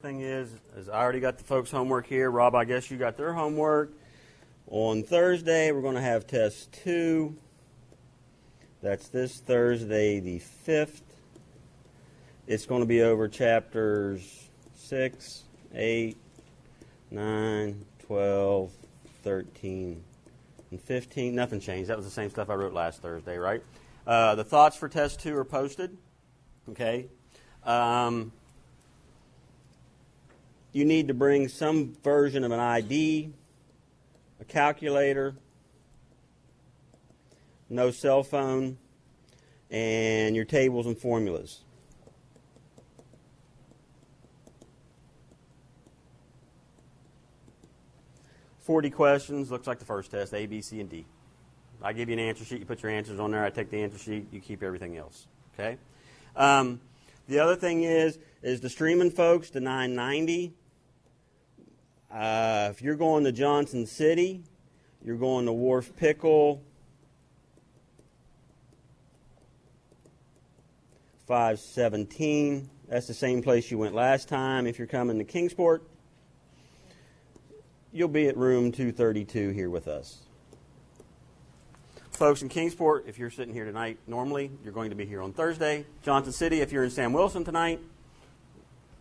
Thing is I already got the folks' homework here. Rob, I guess you got their homework. On Thursday, we're going to have test 2. That's this Thursday, the 5th. It's going to be over chapters 6, 8, 9, 12, 13, and 15. Nothing changed. That was the same stuff I wrote last Thursday, right? The thoughts for test 2 are posted. Okay. You need to bring some version of an ID, a calculator, no cell phone, and your tables and formulas. $40 questions, looks like the first test, A, B, C, and D. I give you an answer sheet, you put your answers on there, I take the answer sheet, you keep everything else. Okay? The other thing is the streaming folks, the 990. If you're going to Johnson City, you're going to Wharf Pickle, 517. That's the same place you went last time. If you're coming to Kingsport, you'll be at room 232 here with us. Folks in Kingsport, if you're sitting here tonight, normally you're going to be here on Thursday. Johnson City, if you're in Sam Wilson tonight,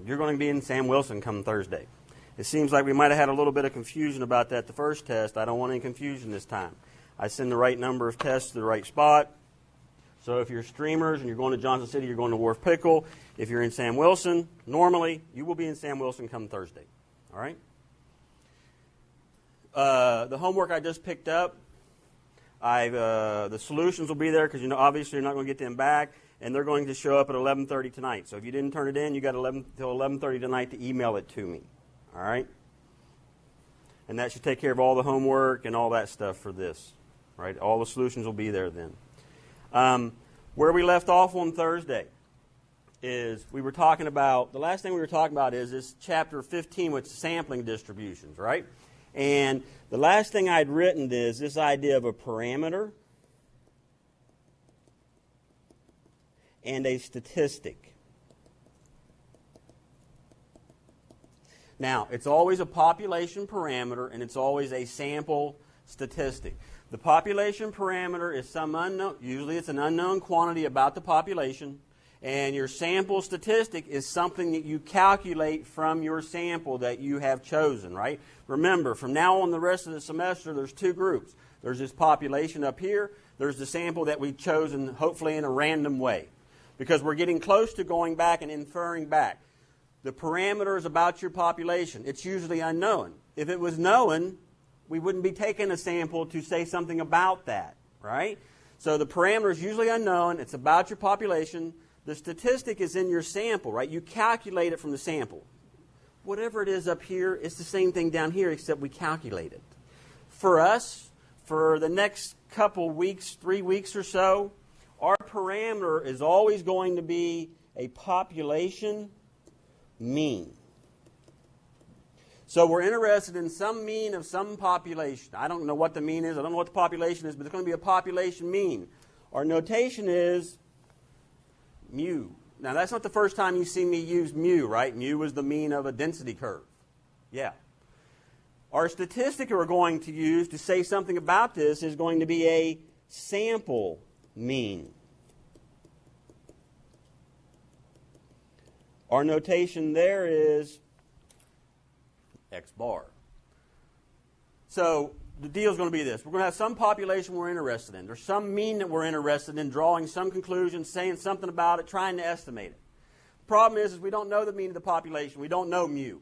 you're going to be in Sam Wilson come Thursday. It seems like we might have had a little bit of confusion about that the first test. I don't want any confusion this time. I send the right number of tests to the right spot. So if you're streamers and you're going to Johnson City, you're going to Wharf Pickle. If you're in Sam Wilson, normally you will be in Sam Wilson come Thursday. All right? The homework I just picked up, the solutions will be there because obviously you're not going to get them back, and they're going to show up at 11:30 tonight. So if you didn't turn it in, you got till 11:30 tonight to email it to me. All right? And that should take care of all the homework and all that stuff for this. Right? All the solutions will be there then. Where we left off on Thursday is we were talking about, the last thing we were talking about is this chapter 15, which is sampling distributions, right? And the last thing I'd written is this idea of a parameter and a statistic. Now, it's always a population parameter and it's always a sample statistic. The population parameter is some unknown, usually it's an unknown quantity about the population, and your sample statistic is something that you calculate from your sample that you have chosen, right? Remember, from now on the rest of the semester, there's 2 groups. There's this population up here. There's the sample that we've chosen, hopefully in a random way, because we're getting close to going back and inferring back. The parameter is about your population. It's usually unknown. If it was known, we wouldn't be taking a sample to say something about that, right? So the parameter is usually unknown. It's about your population. The statistic is in your sample, right? You calculate it from the sample. Whatever it is up here, it's the same thing down here, except we calculate it. For us, for the next couple weeks, 3 weeks or so, our parameter is always going to be a population mean. So we're interested in some mean of some population. I don't know what the mean is. I don't know what the population is, but it's going to be a population mean. Our notation is mu. Now, that's not the first time you see me use mu, right? Mu is the mean of a density curve. Yeah. Our statistic we're going to use to say something about this is going to be a sample mean. Our notation there is X bar. So the deal is going to be this. We're going to have some population we're interested in. There's some mean that we're interested in, drawing some conclusions, saying something about it, trying to estimate it. The problem is we don't know the mean of the population. We don't know mu.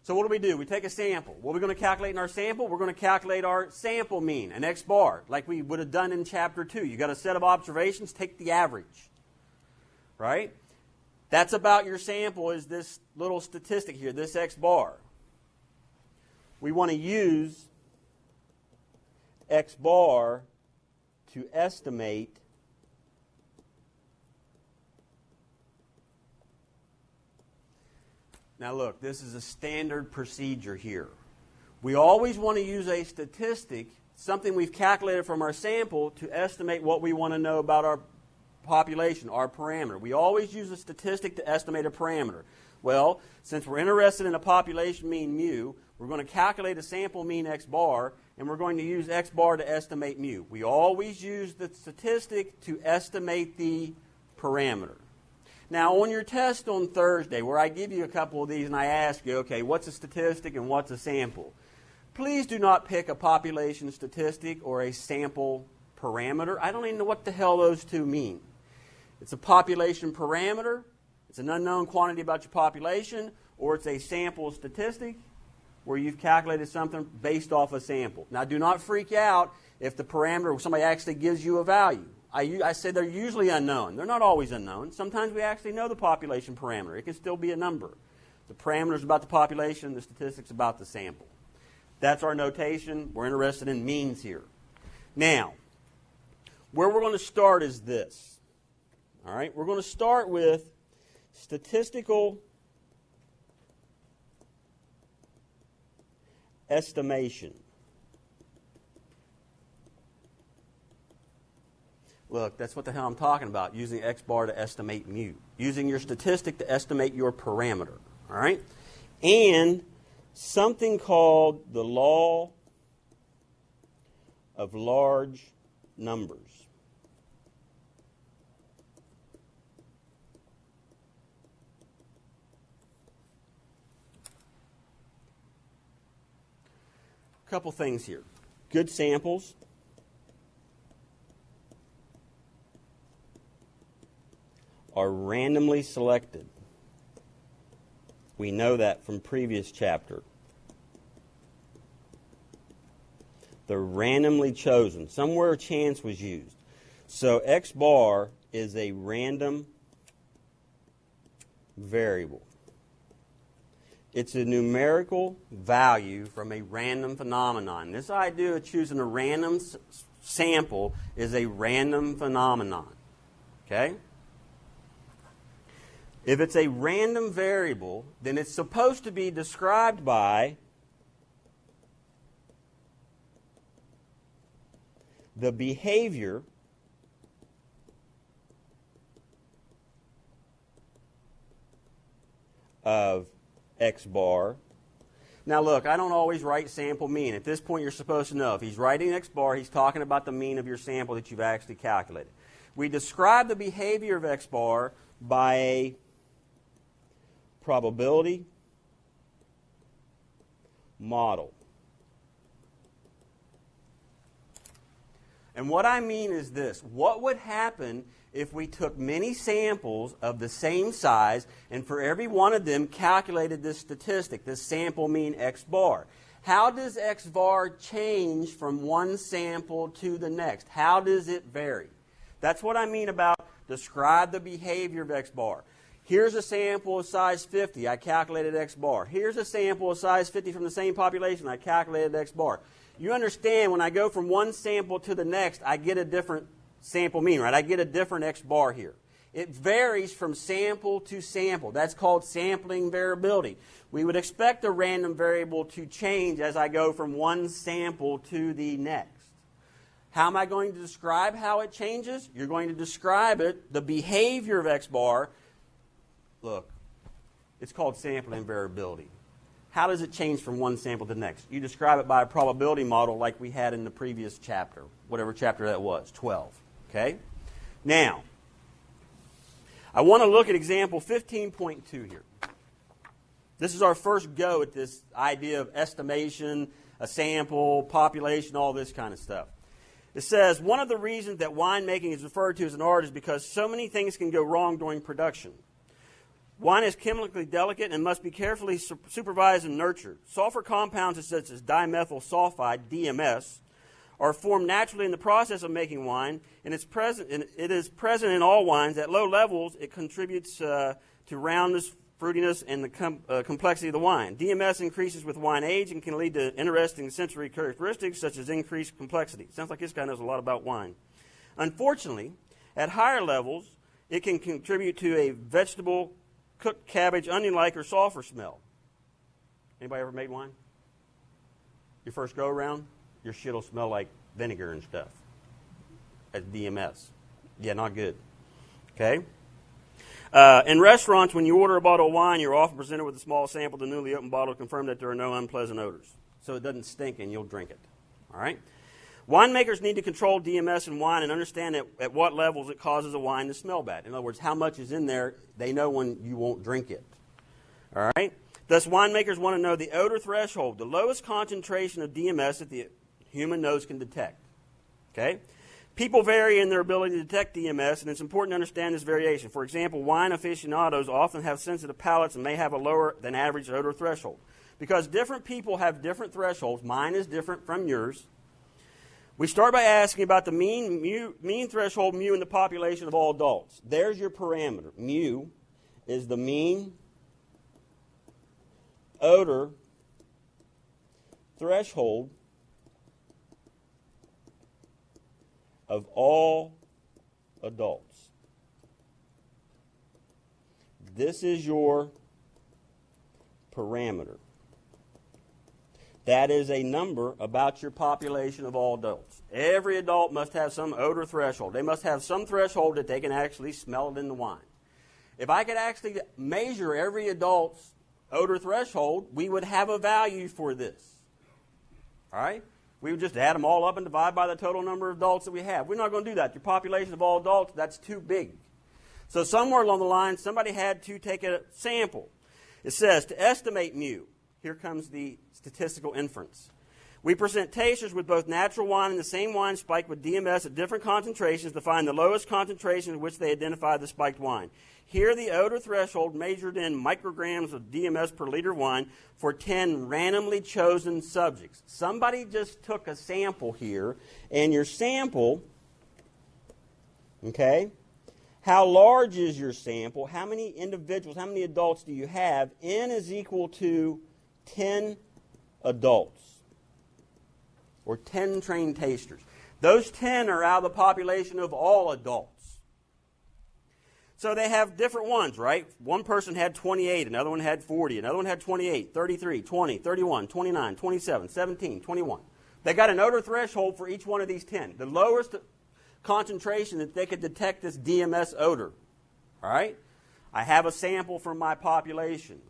So what do? We take a sample. What are we going to calculate in our sample? We're going to calculate our sample mean, an X bar, like we would have done in chapter 2. You got a set of observations, take the average. Right? That's about your sample, is this little statistic here, this X bar. We want to use X bar to estimate Now look, this is a standard procedure here. We always want to use a statistic, something we've calculated from our sample, to estimate what we want to know about our population, our parameter. We always use a statistic to estimate a parameter. Well, since we're interested in a population mean mu, we're going to calculate a sample mean x bar, and we're going to use x bar to estimate mu. We always use the statistic to estimate the parameter. Now, on your test on Thursday, where I give you a couple of these and I ask you, okay, what's a statistic and what's a sample? Please do not pick a population statistic or a sample parameter. I don't even know what the hell those two mean. It's a population parameter, it's an unknown quantity about your population, or it's a sample statistic where you've calculated something based off a sample. Now, do not freak out if the parameter, somebody actually gives you a value. I say they're usually unknown. They're not always unknown. Sometimes we actually know the population parameter. It can still be a number. The parameter is about the population, the statistics about the sample. That's our notation. We're interested in means here. Now, where we're going to start is this. All right, we're going to start with statistical estimation. Look, that's what the hell I'm talking about, using x bar to estimate mu. Using your statistic to estimate your parameter. All right? And something called the law of large numbers. A couple things here. Good samples. Are randomly selected. We know that from previous chapter. They're randomly chosen. Somewhere chance was used. So x bar is a random variable. It's a numerical value from a random phenomenon. This idea of choosing a random sample is a random phenomenon. Okay? If it's a random variable, then it's supposed to be described by the behavior of x bar. Now look, I don't always write sample mean. At this point, you're supposed to know. If he's writing x bar, he's talking about the mean of your sample that you've actually calculated. We describe the behavior of x bar by a probability model. And what I mean is this. What would happen if we took many samples of the same size and for every one of them calculated this statistic, this sample mean x bar? How does x bar change from one sample to the next? How does it vary? That's what I mean about describe the behavior of x bar. Here's a sample of size 50. I calculated x bar. Here's a sample of size 50 from the same population. I calculated x bar. You understand when I go from one sample to the next, I get a different sample mean, right? I get a different x bar here. It varies from sample to sample. That's called sampling variability. We would expect a random variable to change as I go from one sample to the next. How am I going to describe how it changes? You're going to describe it, the behavior of x bar. Look, it's called sampling variability. How does it change from one sample to the next? You describe it by a probability model like we had in the previous chapter, whatever chapter that was, 12. Okay? Now, I want to look at example 15.2 here. This is our first go at this idea of estimation, a sample, population, all this kind of stuff. It says, one of the reasons that winemaking is referred to as an art is because so many things can go wrong during production. Wine is chemically delicate and must be carefully supervised and nurtured. Sulfur compounds such as dimethyl sulfide, DMS, are formed naturally in the process of making wine, and it is present in all wines. At low levels, it contributes to roundness, fruitiness, and the complexity of the wine. DMS increases with wine age and can lead to interesting sensory characteristics such as increased complexity. Sounds like this guy knows a lot about wine. Unfortunately, at higher levels, it can contribute to a vegetable, cooked cabbage, onion-like, or sulfur smell. Anybody ever made wine? Your first go-around? Your shit will smell like vinegar and stuff. That's DMS. Yeah, not good. Okay? In restaurants, when you order a bottle of wine, you're often presented with a small sample of the newly opened bottle to confirm that there are no unpleasant odors, so it doesn't stink and you'll drink it. All right? Winemakers need to control DMS in wine and understand at what levels it causes a wine to smell bad. In other words, how much is in there, they know when you won't drink it. All right? Thus, winemakers want to know the odor threshold, the lowest concentration of DMS that the human nose can detect. Okay? People vary in their ability to detect DMS, and it's important to understand this variation. For example, wine aficionados often have sensitive palates and may have a lower than average odor threshold. Because different people have different thresholds, mine is different from yours. We start by asking about the mean threshold mu in the population of all adults. There's your parameter. Mu is the mean odor threshold of all adults. This is your parameter. That is a number about your population of all adults. Every adult must have some odor threshold. They must have some threshold that they can actually smell it in the wine. If I could actually measure every adult's odor threshold, we would have a value for this. All right? We would just add them all up and divide by the total number of adults that we have. We're not going to do that. Your population of all adults, that's too big. So somewhere along the line, somebody had to take a sample. It says, to estimate mu, here comes the statistical inference. We present tasters with both natural wine and the same wine spiked with DMS at different concentrations to find the lowest concentration at which they identify the spiked wine. Here, the odor threshold measured in micrograms of DMS per liter of wine for 10 randomly chosen subjects. Somebody just took a sample here, and your sample, okay, how large is your sample? How many individuals, how many adults do you have? N is equal to 10 adults, or 10 trained tasters. Those 10 are out of the population of all adults. So they have different ones, right? One person had 28, another one had 40, another one had 28, 33, 20, 31, 29, 27, 17, 21. They got an odor threshold for each one of these 10. The lowest concentration that they could detect this DMS odor. All right? I have a sample from my population.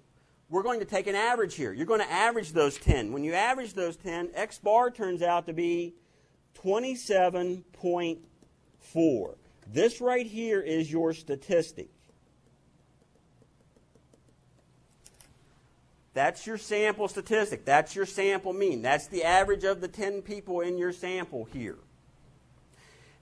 We're going to take an average here. You're going to average those 10. When you average those 10, X bar turns out to be 27.4. This right here is your statistic. That's your sample statistic. That's your sample mean. That's the average of the 10 people in your sample here.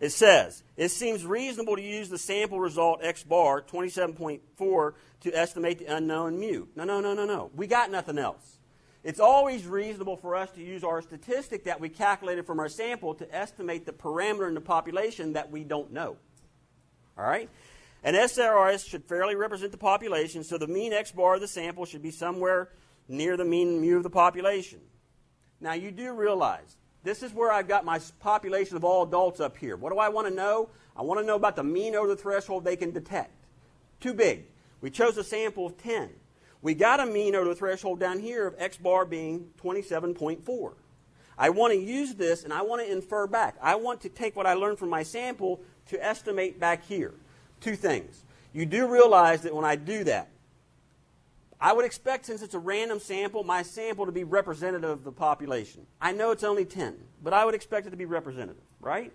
It says, it seems reasonable to use the sample result X bar, 27.4, to estimate the unknown mu. No. We got nothing else. It's always reasonable for us to use our statistic that we calculated from our sample to estimate the parameter in the population that we don't know. All right? An SRS should fairly represent the population, so the mean X bar of the sample should be somewhere near the mean mu of the population. Now, you do realize, this is where I've got my population of all adults up here. What do I want to know? I want to know about the mean odor threshold they can detect. Too big. We chose a sample of 10. We got a mean odor threshold down here of X bar being 27.4. I want to use this and I want to infer back. I want to take what I learned from my sample to estimate back here. Two things. You do realize that when I do that, I would expect, since it's a random sample, my sample to be representative of the population. I know it's only 10, but I would expect it to be representative, right?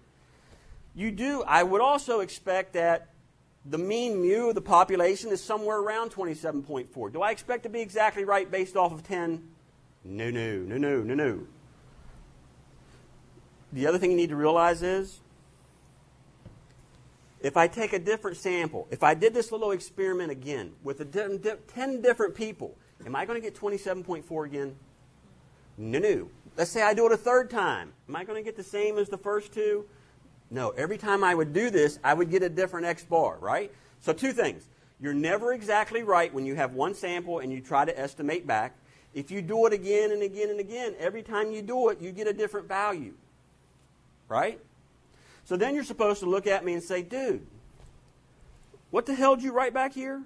I would also expect that the mean mu of the population is somewhere around 27.4. Do I expect to be exactly right based off of 10? No. The other thing you need to realize is, if I take a different sample, if I did this little experiment again with 10 different people, am I going to get 27.4 again? No. Let's say I do it a third time. Am I going to get the same as the first two? No. Every time I would do this, I would get a different X bar, right? So two things. You're never exactly right when you have one sample and you try to estimate back. If you do it again and again and again, every time you do it, you get a different value, right? So then you're supposed to look at me and say, dude, what the hell did you write back here?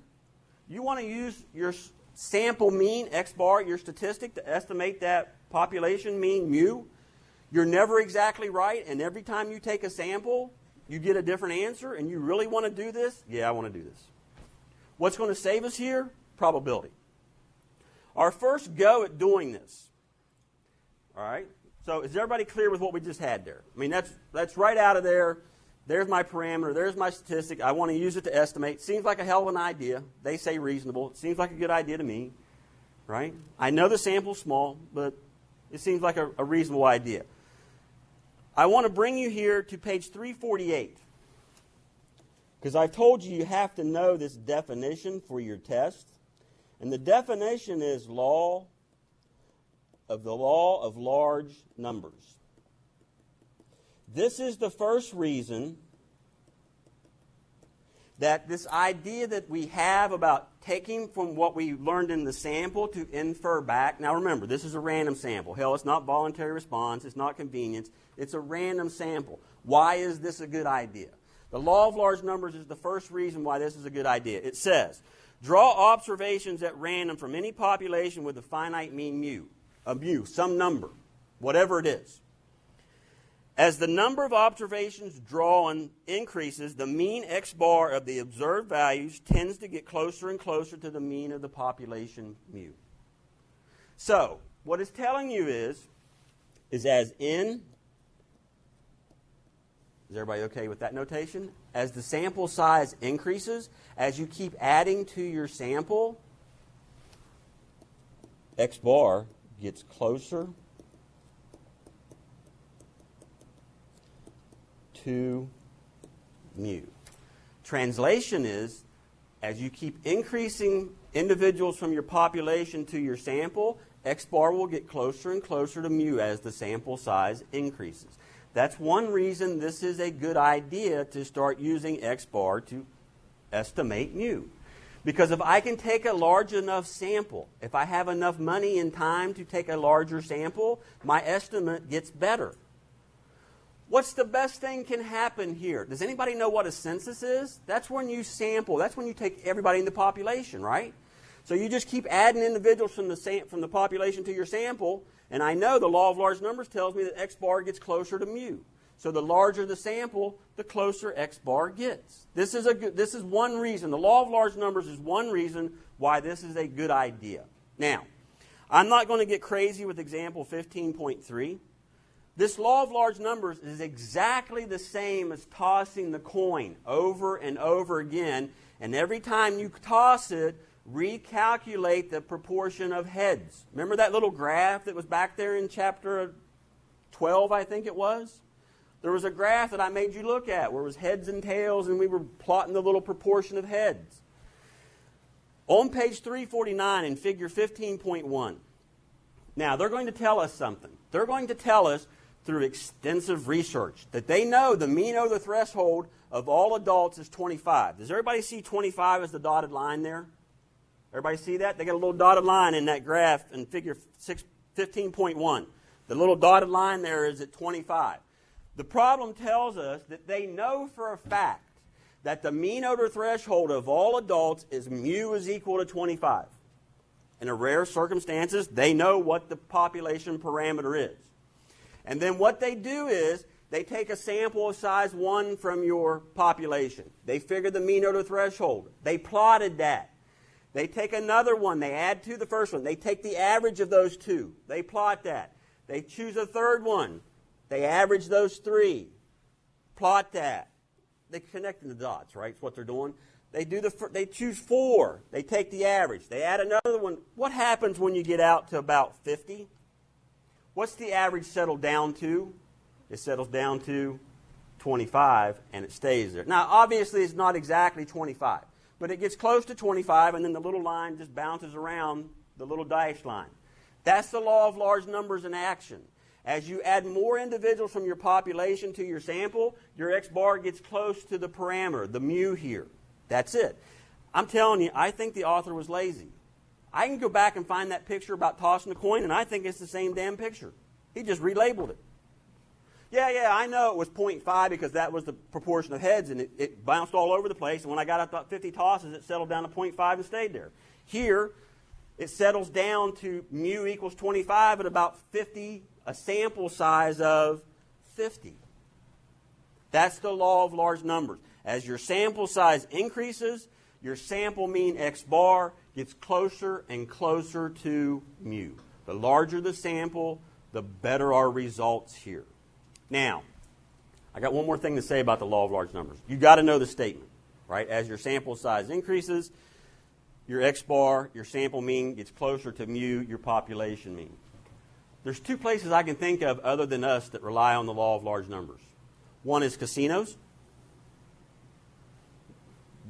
You want to use your sample mean, X bar, your statistic, to estimate that population mean, mu? You're never exactly right, and every time you take a sample, you get a different answer, and you really want to do this? Yeah, I want to do this. What's going to save us here? Probability. Our first go at doing this. All right? So is everybody clear with what we just had there? I mean, that's right out of there. There's my parameter. There's my statistic. I want to use it to estimate. Seems like a hell of an idea. They say reasonable. It seems like a good idea to me. Right? I know the sample's small, but it seems like a reasonable idea. I want to bring you here to page 348. Because I've told you have to know this definition for your test. And the definition is law of large numbers. This is the first reason that this idea that we have about taking from what we learned in the sample to infer back. Now remember, this is a random sample. Hell, it's not voluntary response. It's not convenience. It's a random sample. Why is this a good idea? The law of large numbers is the first reason why this is a good idea. It says, draw observations at random from any population with a finite mean mu, some number, whatever it is. As the number of observations drawn increases, the mean x bar of the observed values tends to get closer and closer to the mean of the population mu. So, what it's telling you is as n, is everybody okay with that notation? As the sample size increases, as you keep adding to your sample, x bar gets closer to mu. Translation is, as you keep increasing individuals from your population to your sample, x bar will get closer and closer to mu as the sample size increases. That's one reason this is a good idea to start using x bar to estimate mu. Because if I can take a large enough sample, if I have enough money and time to take a larger sample, my estimate gets better. What's the best thing can happen here? Does anybody know what a census is? That's when you sample. That's when you take everybody in the population, right? So you just keep adding individuals from the population to your sample, and I know the law of large numbers tells me that x bar gets closer to mu. So the larger the sample, the closer x bar gets. This is one reason. The law of large numbers is one reason why this is a good idea. Now, I'm not going to get crazy with example 15.3. This law of large numbers is exactly the same as tossing the coin over and over again. And every time you toss it, recalculate the proportion of heads. Remember that little graph that was back there in chapter 12, I think it was? There was a graph that I made you look at where it was heads and tails, and we were plotting the little proportion of heads. On page 349 in figure 15.1. Now, they're going to tell us something. They're going to tell us through extensive research that they know the mean over the threshold of all adults is 25. Does everybody see 25 as the dotted line there? Everybody see that? They got a little dotted line in that graph in figure 15.1. The little dotted line there is at 25. The problem tells us that they know for a fact that the mean over threshold of all adults is mu is equal to 25. In a rare circumstances, they know what the population parameter is. And then what they do is they take a sample of size 1 from your population. They figure the mean over threshold. They plotted that. They take another one. They add to the first one. They take the average of those two. They plot that. They choose a third one. They average those 3. Plot that. They're connecting the dots, right? That's what they're doing. They choose 4. They take the average. They add another one. What happens when you get out to about 50? What's the average settle down to? It settles down to 25, and it stays there. Now, obviously, it's not exactly 25, but it gets close to 25, and then the little line just bounces around the little dashed line. That's the law of large numbers in action. As you add more individuals from your population to your sample, your x bar gets close to the parameter, the mu here. That's it. I'm telling you, I think the author was lazy. I can go back and find that picture about tossing the coin, and I think it's the same damn picture. He just relabeled it. Yeah, I know it was 0.5 because that was the proportion of heads, and it bounced all over the place, and when I got up to 50 tosses, it settled down to 0.5 and stayed there. Here, it settles down to mu equals 25 at about 50, a sample size of 50. That's the law of large numbers. As your sample size increases, your sample mean x bar gets closer and closer to mu. The larger the sample, the better our results here. Now, I got one more thing to say about the law of large numbers. You've got to know the statement, right? As your sample size increases, your x bar, your sample mean gets closer to mu, your population mean. There's two places I can think of other than us that rely on the law of large numbers. One is casinos.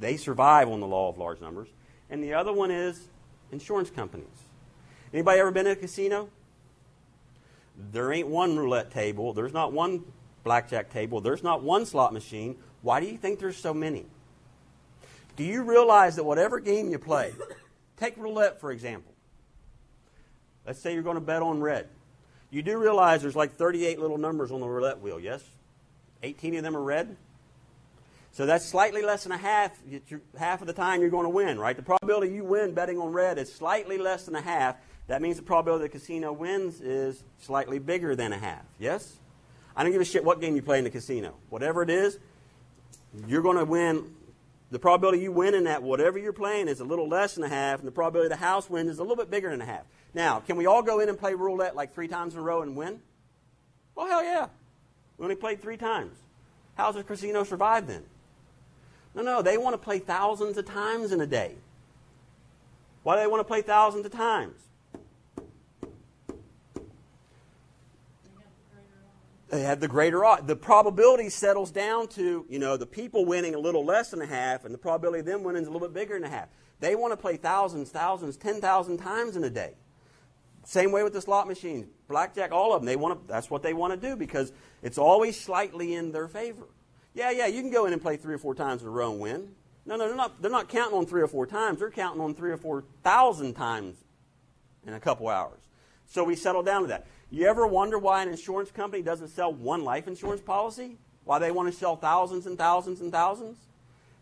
They survive on the law of large numbers. And the other one is insurance companies. Anybody ever been in a casino? There ain't one roulette table. There's not one blackjack table. There's not one slot machine. Why do you think there's so many? Do you realize that whatever game you play, take roulette for example. Let's say you're going to bet on red. You do realize there's like 38 little numbers on the roulette wheel, yes? 18 of them are red. So that's slightly less than a half. Half of the time you're going to win, right? The probability you win betting on red is slightly less than a half. That means the probability the casino wins is slightly bigger than a half, yes? I don't give a shit what game you play in the casino. Whatever it is, you're going to win. The probability you win in that, whatever you're playing, is a little less than a half, and the probability the house wins is a little bit bigger than a half. Now, can we all go in and play roulette like 3 times in a row and win? Well, hell yeah. We only played 3 times. How does a casino survive then? No, they want to play thousands of times in a day. Why do they want to play thousands of times? They have the greater odds. The probability settles down to, the people winning a little less than a half, and the probability of them winning is a little bit bigger than a half. They want to play thousands, 10,000 times in a day. Same way with the slot machines. Blackjack, all of them. That's what they want to do because it's always slightly in their favor. Yeah, you can go in and play 3 or 4 times in a row and win. No, they're not counting on 3 or 4 times. They're counting on 3 or 4,000 times in a couple hours. So we settle down to that. You ever wonder why an insurance company doesn't sell one life insurance policy? Why they want to sell thousands and thousands and thousands?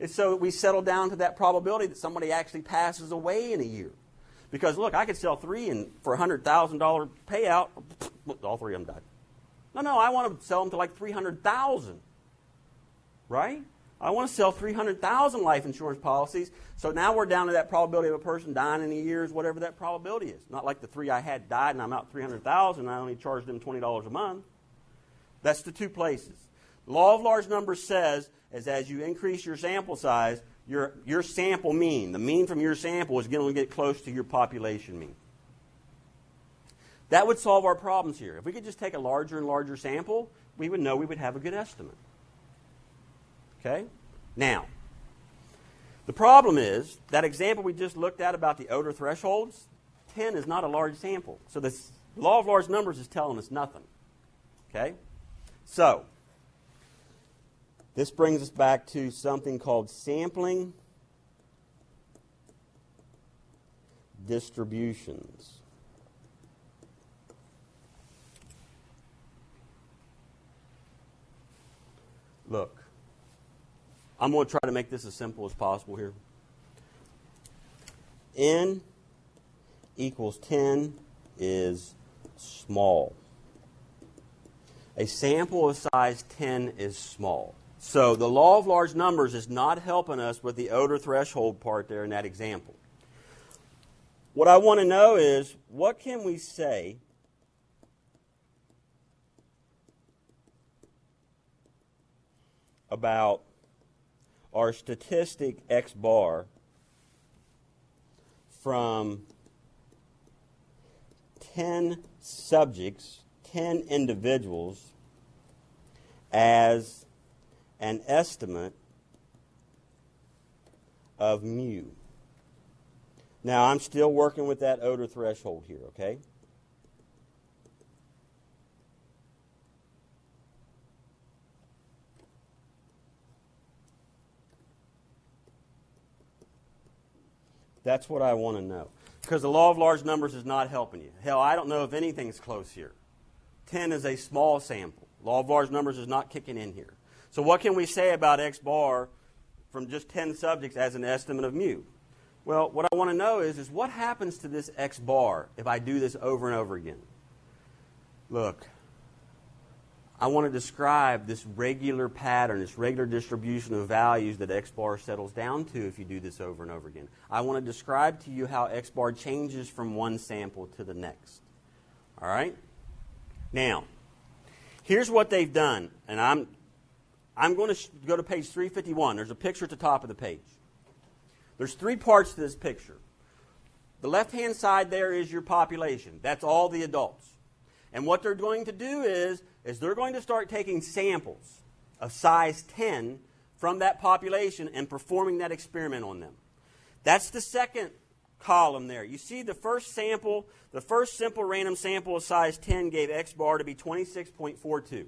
It's so that we settle down to that probability that somebody actually passes away in a year. Because, look, I could sell 3 and for a $100,000 payout, all 3 of them died. No, I want to sell them to like 300,000. Right? I want to sell 300,000 life insurance policies. So now we're down to that probability of a person dying in a year is whatever that probability is. Not like the 3 I had died and I'm out 300,000 and I only charged them $20 a month. That's the 2 places. The law of large numbers says is as you increase your sample size, your sample mean, the mean from your sample is going to get close to your population mean. That would solve our problems here. If we could just take a larger and larger sample, we would know we would have a good estimate. Okay? Now, the problem is that example we just looked at about the odor thresholds, 10 is not a large sample. So the law of large numbers is telling us nothing. Okay? So, this brings us back to something called sampling distributions. Look. I'm going to try to make this as simple as possible here. N equals 10 is small. A sample of size 10 is small. So the law of large numbers is not helping us with the odor threshold part there in that example. What I want to know is, what can we say about our statistic x bar from 10 subjects, 10 individuals, as an estimate of mu. Now, I'm still working with that odor threshold here, okay? That's what I want to know. Because the law of large numbers is not helping you. Hell, I don't know if anything's close here. 10 is a small sample. Law of large numbers is not kicking in here. So what can we say about x bar from just 10 subjects as an estimate of mu? Well, what I want to know is what happens to this x bar if I do this over and over again? Look, I want to describe this regular pattern, this regular distribution of values that X bar settles down to if you do this over and over again. I want to describe to you how X bar changes from one sample to the next. All right? Now, here's what they've done, and I'm going to go to page 351. There's a picture at the top of the page. There's three parts to this picture. The left-hand side there is your population. That's all the adults. And what they're going to do is they're going to start taking samples of size 10 from that population and performing that experiment on them. That's the second column there. You see the first sample, the first simple random sample of size 10 gave X bar to be 26.42.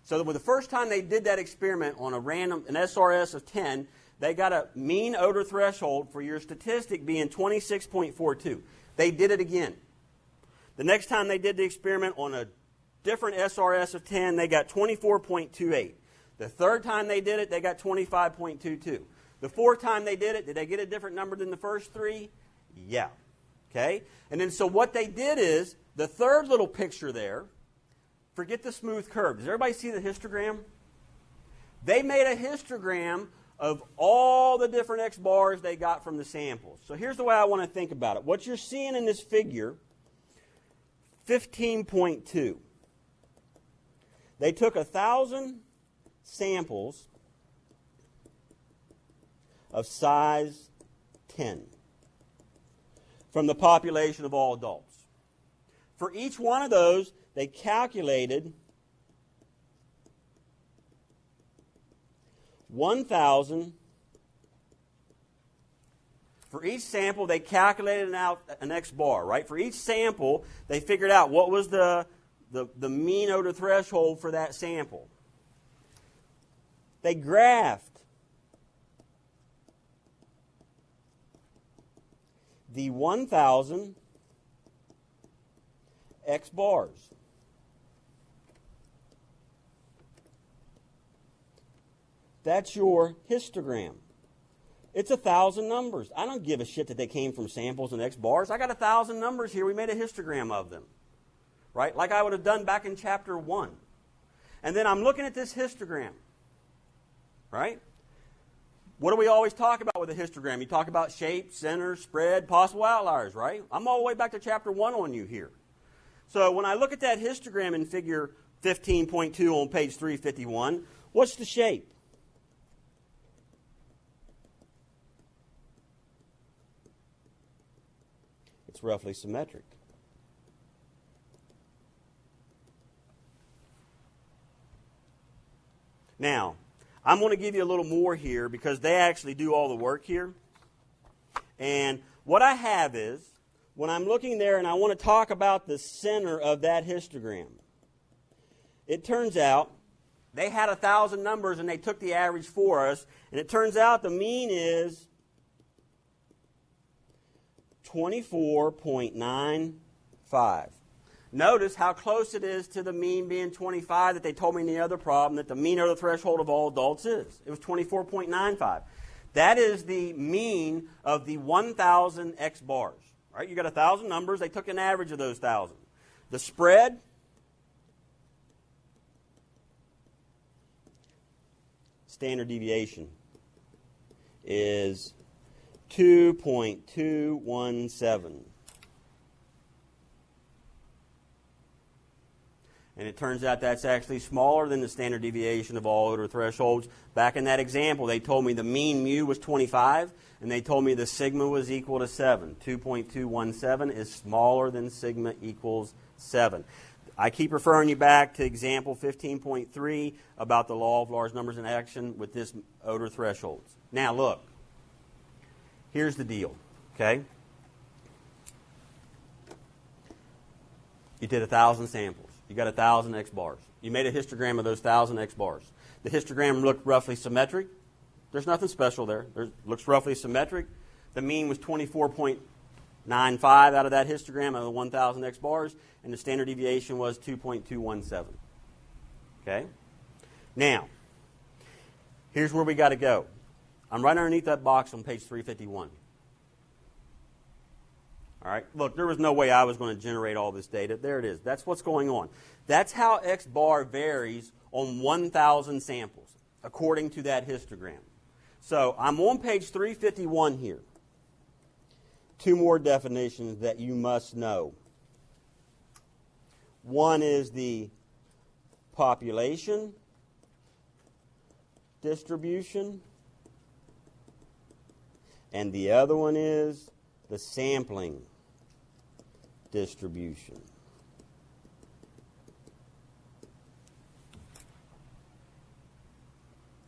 So the first time they did that experiment on an SRS of 10, they got a mean odor threshold for your statistic being 26.42. They did it again. The next time they did the experiment on a different SRS of 10, they got 24.28. The third time they did it, they got 25.22. The fourth time they did they get a different number than the first three? Yeah. Okay? And then so what they did is, the third little picture there, forget the smooth curve. Does everybody see the histogram? They made a histogram of all the different X bars they got from the samples. So here's the way I want to think about it. What you're seeing in this figure, 15.2. They took 1,000 samples of size 10 from the population of all adults. For each one of those, they calculated 1,000. For each sample, they calculated out an X bar, right? For each sample, they figured out what was the mean odor threshold for that sample. They graphed the 1,000 X bars. That's your histogram. It's 1,000 numbers. I don't give a shit that they came from samples and X bars. I got 1,000 numbers here. We made a histogram of them. Right? Like I would have done back in chapter 1. And then I'm looking at this histogram. Right? What do we always talk about with a histogram? You talk about shape, center, spread, possible outliers, right? I'm all the way back to chapter 1 on you here. So when I look at that histogram in figure 15.2 on page 351, what's the shape? It's roughly symmetric. Now, I'm going to give you a little more here because they actually do all the work here. And what I have is, when I'm looking there and I want to talk about the center of that histogram, it turns out they had 1,000 numbers and they took the average for us, and it turns out the mean is 24.95. Notice how close it is to the mean being 25 that they told me in the other problem that the mean or the threshold of all adults is. It was 24.95. That is the mean of the 1,000 X bars. Right? You got 1,000 numbers. They took an average of those 1,000. The spread, standard deviation, is 2.217. And it turns out that's actually smaller than the standard deviation of all odor thresholds. Back in that example, they told me the mean mu was 25, and they told me the sigma was equal to 7. 2.217 is smaller than sigma equals 7. I keep referring you back to example 15.3 about the law of large numbers in action with this odor thresholds. Now look, here's the deal, okay? You did 1,000 samples. You got 1,000 X bars. You made a histogram of those 1,000 X bars. The histogram looked roughly symmetric. There's nothing special there. It looks roughly symmetric. The mean was 24.95 out of that histogram of the 1,000 X bars, and the standard deviation was 2.217. Okay? Now, here's where we got to go. I'm right underneath that box on page 351. All right, look, there was no way I was going to generate all this data. There it is. That's what's going on. That's how X bar varies on 1,000 samples, according to that histogram. So I'm on page 351 here. Two more definitions that you must know. One is the population distribution, and the other one is the sampling distribution.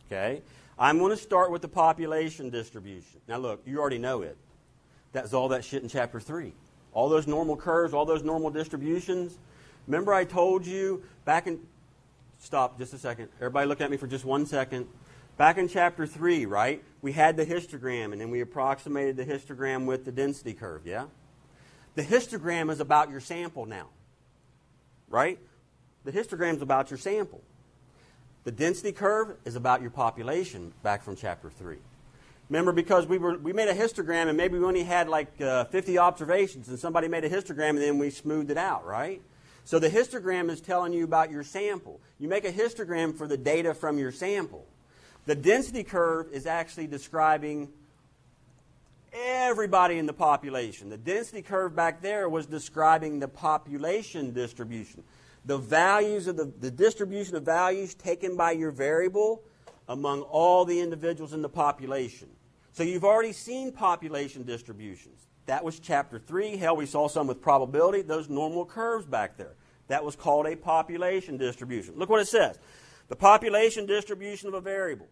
Okay? I'm going to start with the population distribution. Now look, you already know it. That's all that shit in chapter 3. All those normal curves, all those normal distributions. Remember I told you back in... Stop just a second. Everybody look at me for just 1 second. Back in chapter 3, right, we had the histogram, and then we approximated the histogram with the density curve, yeah? The histogram is about your sample now, right? The histogram is about your sample. The density curve is about your population back from chapter 3. Remember, because we made a histogram, and maybe we only had like 50 observations, and somebody made a histogram, and then we smoothed it out, right? So the histogram is telling you about your sample. You make a histogram for the data from your sample. The density curve is actually describing everybody in the population. The density curve back there was describing the population distribution. The values of the distribution of values taken by your variable among all the individuals in the population. So you've already seen population distributions. That was chapter 3. Hell, we saw some with probability, those normal curves back there. That was called a population distribution. Look what it says. The population distribution of a variable.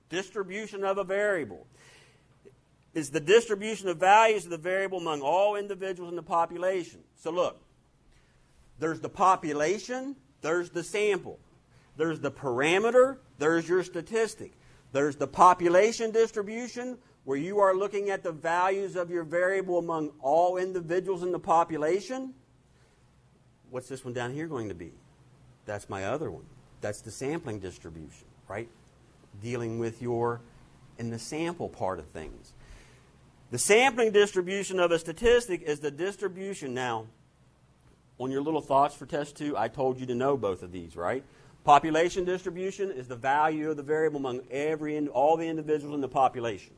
Distribution of a variable is the distribution of values of the variable among all individuals in the population. So look, there's the population, there's the sample. There's the parameter, there's your statistic. There's the population distribution, where you are looking at the values of your variable among all individuals in the population. What's this one down here going to be? That's my other one. That's the sampling distribution, right? Dealing with in the sample part of things. The sampling distribution of a statistic is the distribution. Now, on your little thoughts for test 2, I told you to know both of these, right? Population distribution is the value of the variable among all the individuals in the population.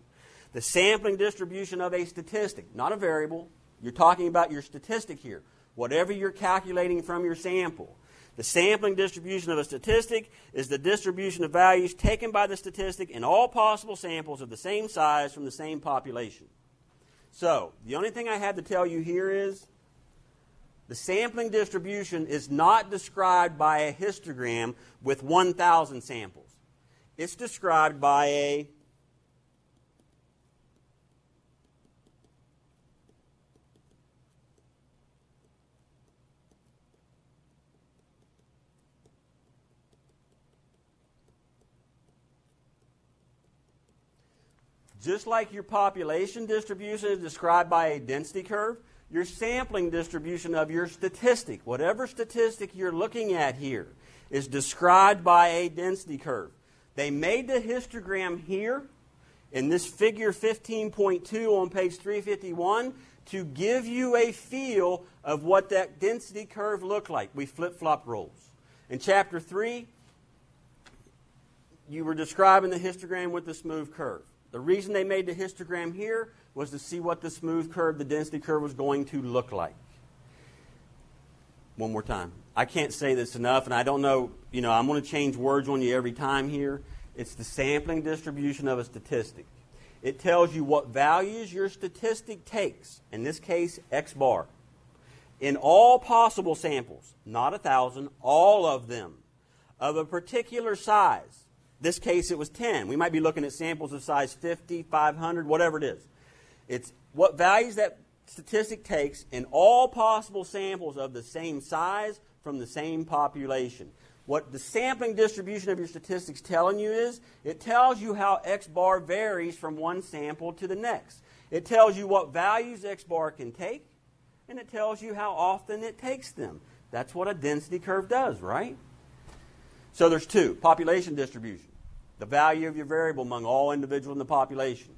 The sampling distribution of a statistic, not a variable. You're talking about your statistic here. Whatever you're calculating from your sample. The sampling distribution of a statistic is the distribution of values taken by the statistic in all possible samples of the same size from the same population. So, the only thing I have to tell you here is the sampling distribution is not described by a histogram with 1,000 samples. It's described by a just like your population distribution is described by a density curve, your sampling distribution of your statistic, whatever statistic you're looking at here, is described by a density curve. They made the histogram here in this figure 15.2 on page 351 to give you a feel of what that density curve looked like. We flip-flop roles. In chapter 3, you were describing the histogram with the smooth curve. The reason they made the histogram here was to see what the smooth curve, the density curve, was going to look like. One more time. I can't say this enough, and I don't know, I'm going to change words on you every time here. It's the sampling distribution of a statistic. It tells you what values your statistic takes, in this case, X bar, in all possible samples, not 1,000, all of them, of a particular size. This case, it was 10. We might be looking at samples of size 50, 500, whatever it is. It's what values that statistic takes in all possible samples of the same size from the same population. What the sampling distribution of your statistics telling you is, it tells you how X bar varies from one sample to the next. It tells you what values X bar can take, and it tells you how often it takes them. That's what a density curve does, right? So there's two. Population distribution, the value of your variable among all individuals in the population.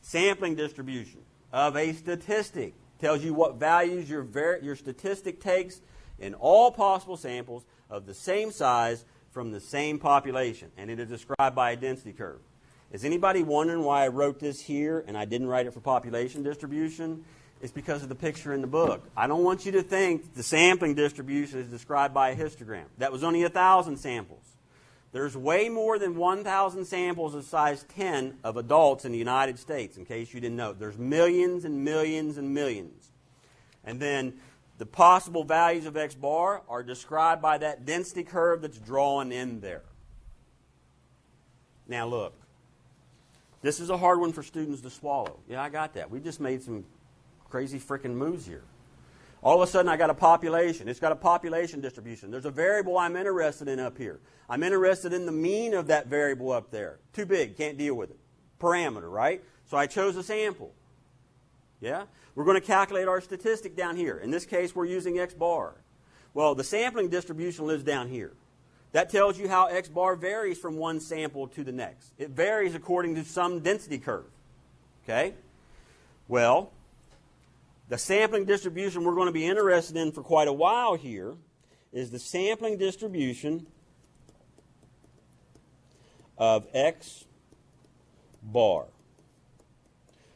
Sampling distribution of a statistic, Tells you what values your statistic takes in all possible samples of the same size from the same population. And it is described by a density curve. Is anybody wondering why I wrote this here and I didn't write it for population distribution? It's because of the picture in the book. I don't want you to think the sampling distribution is described by a histogram. That was only 1,000 samples. There's way more than 1,000 samples of size 10 of adults in the United States, in case you didn't know. There's millions and millions and millions. And then the possible values of X bar are described by that density curve that's drawn in there. Now look, this is a hard one for students to swallow. Yeah, I got that. We just made some crazy freaking moves here. All of a sudden I got a population. It's got a population distribution. There's a variable I'm interested in up here. I'm interested in the mean of that variable up there. Too big, can't deal with it. Parameter, right? So I chose a sample. Yeah? We're going to calculate our statistic down here. In this case, we're using X bar. Well, the sampling distribution lives down here. That tells you how X bar varies from one sample to the next. It varies according to some density curve. Okay? Well, the sampling distribution we're going to be interested in for quite a while here is the sampling distribution of X bar.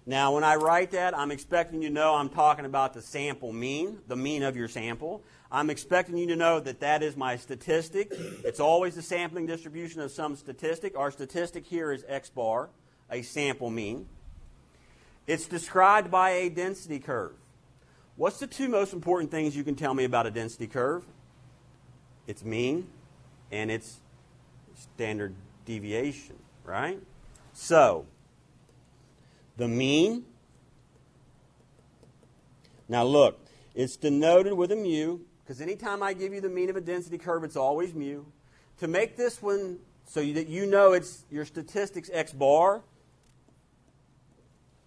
Now, when I write that, I'm expecting you to know I'm talking about the sample mean, the mean of your sample. I'm expecting you to know that that is my statistic. It's always the sampling distribution of some statistic. Our statistic here is X bar, a sample mean. It's described by a density curve. What's the two most important things you can tell me about a density curve? It's mean and it's standard deviation, right? So, the mean, now look, it's denoted with a mu, because anytime I give you the mean of a density curve, it's always mu. To make this one so that you know it's your statistics X bar,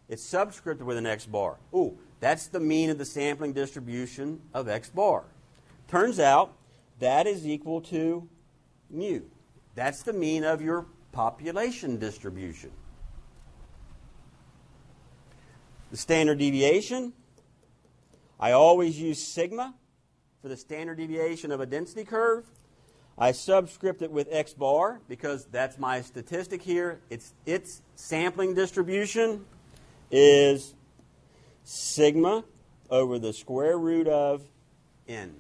it's subscripted with an X bar. Ooh, that's the mean of the sampling distribution of X bar. Turns out that is equal to mu. That's the mean of your population distribution. The standard deviation, I always use sigma for the standard deviation of a density curve. I subscript it with X bar because that's my statistic here. Its sampling distribution is sigma over the square root of n,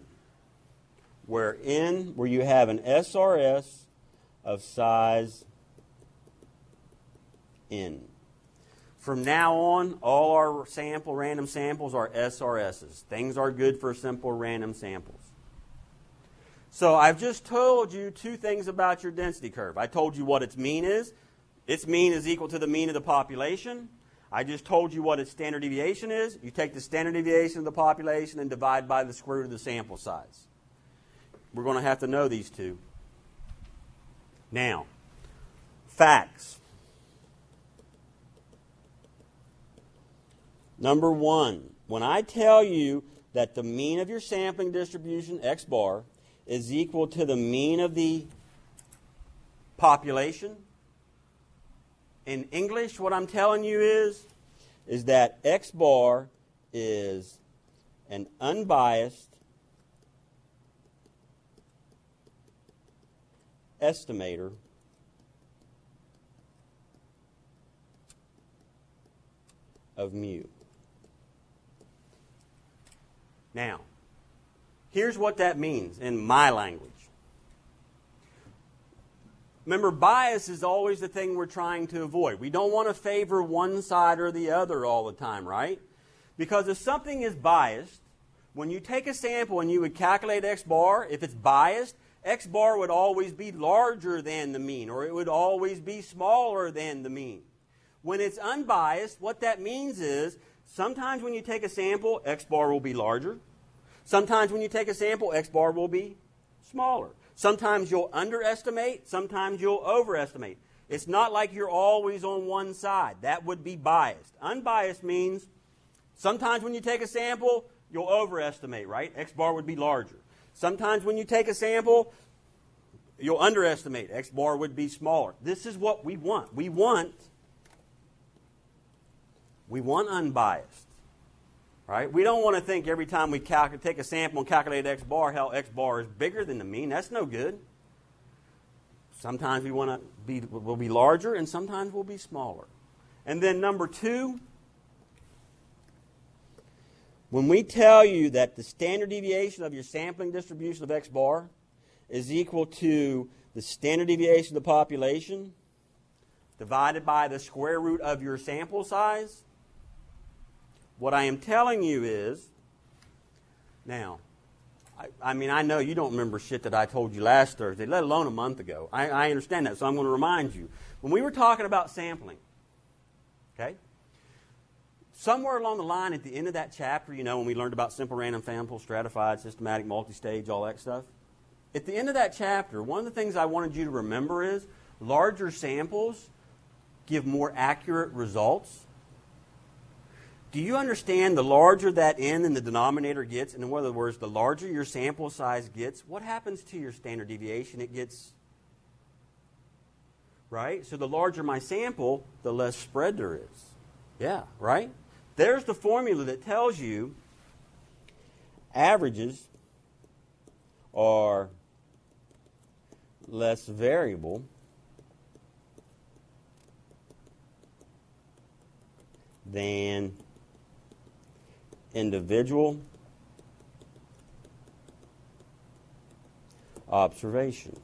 where you have an SRS of size n. From now on, all our random samples are SRSs. Things are good for simple random samples. So I've just told you two things about your density curve. I told you what its mean is. Its mean is equal to the mean of the population. I just told you what its standard deviation is. You take the standard deviation of the population and divide by the square root of the sample size. We're going to have to know these two. Now, facts. Number one, when I tell you that the mean of your sampling distribution, X bar, is equal to the mean of the population, in English, what I'm telling you is that X bar is an unbiased estimator of mu. Now, here's what that means in my language. Remember, bias is always the thing we're trying to avoid. We don't want to favor one side or the other all the time, right? Because if something is biased, when you take a sample and you would calculate X bar, if it's biased, X bar would always be larger than the mean, or it would always be smaller than the mean. When it's unbiased, what that means is sometimes when you take a sample, X bar will be larger. Sometimes when you take a sample, X bar will be smaller. Sometimes you'll underestimate, sometimes you'll overestimate. It's not like you're always on one side. That would be biased. Unbiased means sometimes when you take a sample, you'll overestimate, right? X bar would be larger. Sometimes when you take a sample, you'll underestimate. X bar would be smaller. This is what we want. We want unbiased. Right? We don't want to think every time we take a sample and calculate x bar, how x bar is bigger than the mean. That's no good. Sometimes we'll be larger, and sometimes we'll be smaller. And then number 2, when we tell you that the standard deviation of your sampling distribution of x bar is equal to the standard deviation of the population divided by the square root of your sample size, what I am telling you is, now, I know you don't remember shit that I told you last Thursday, let alone a month ago. I understand that, so I'm going to remind you. When we were talking about sampling, okay, somewhere along the line at the end of that chapter, when we learned about simple random sample, stratified, systematic, multi-stage, all that stuff, at the end of that chapter, one of the things I wanted you to remember is larger samples give more accurate results. Do you understand the larger that n in the denominator gets, and in other words, the larger your sample size gets, what happens to your standard deviation? It gets, right? So the larger my sample, the less spread there is. Yeah, right? There's the formula that tells you averages are less variable than individual observations.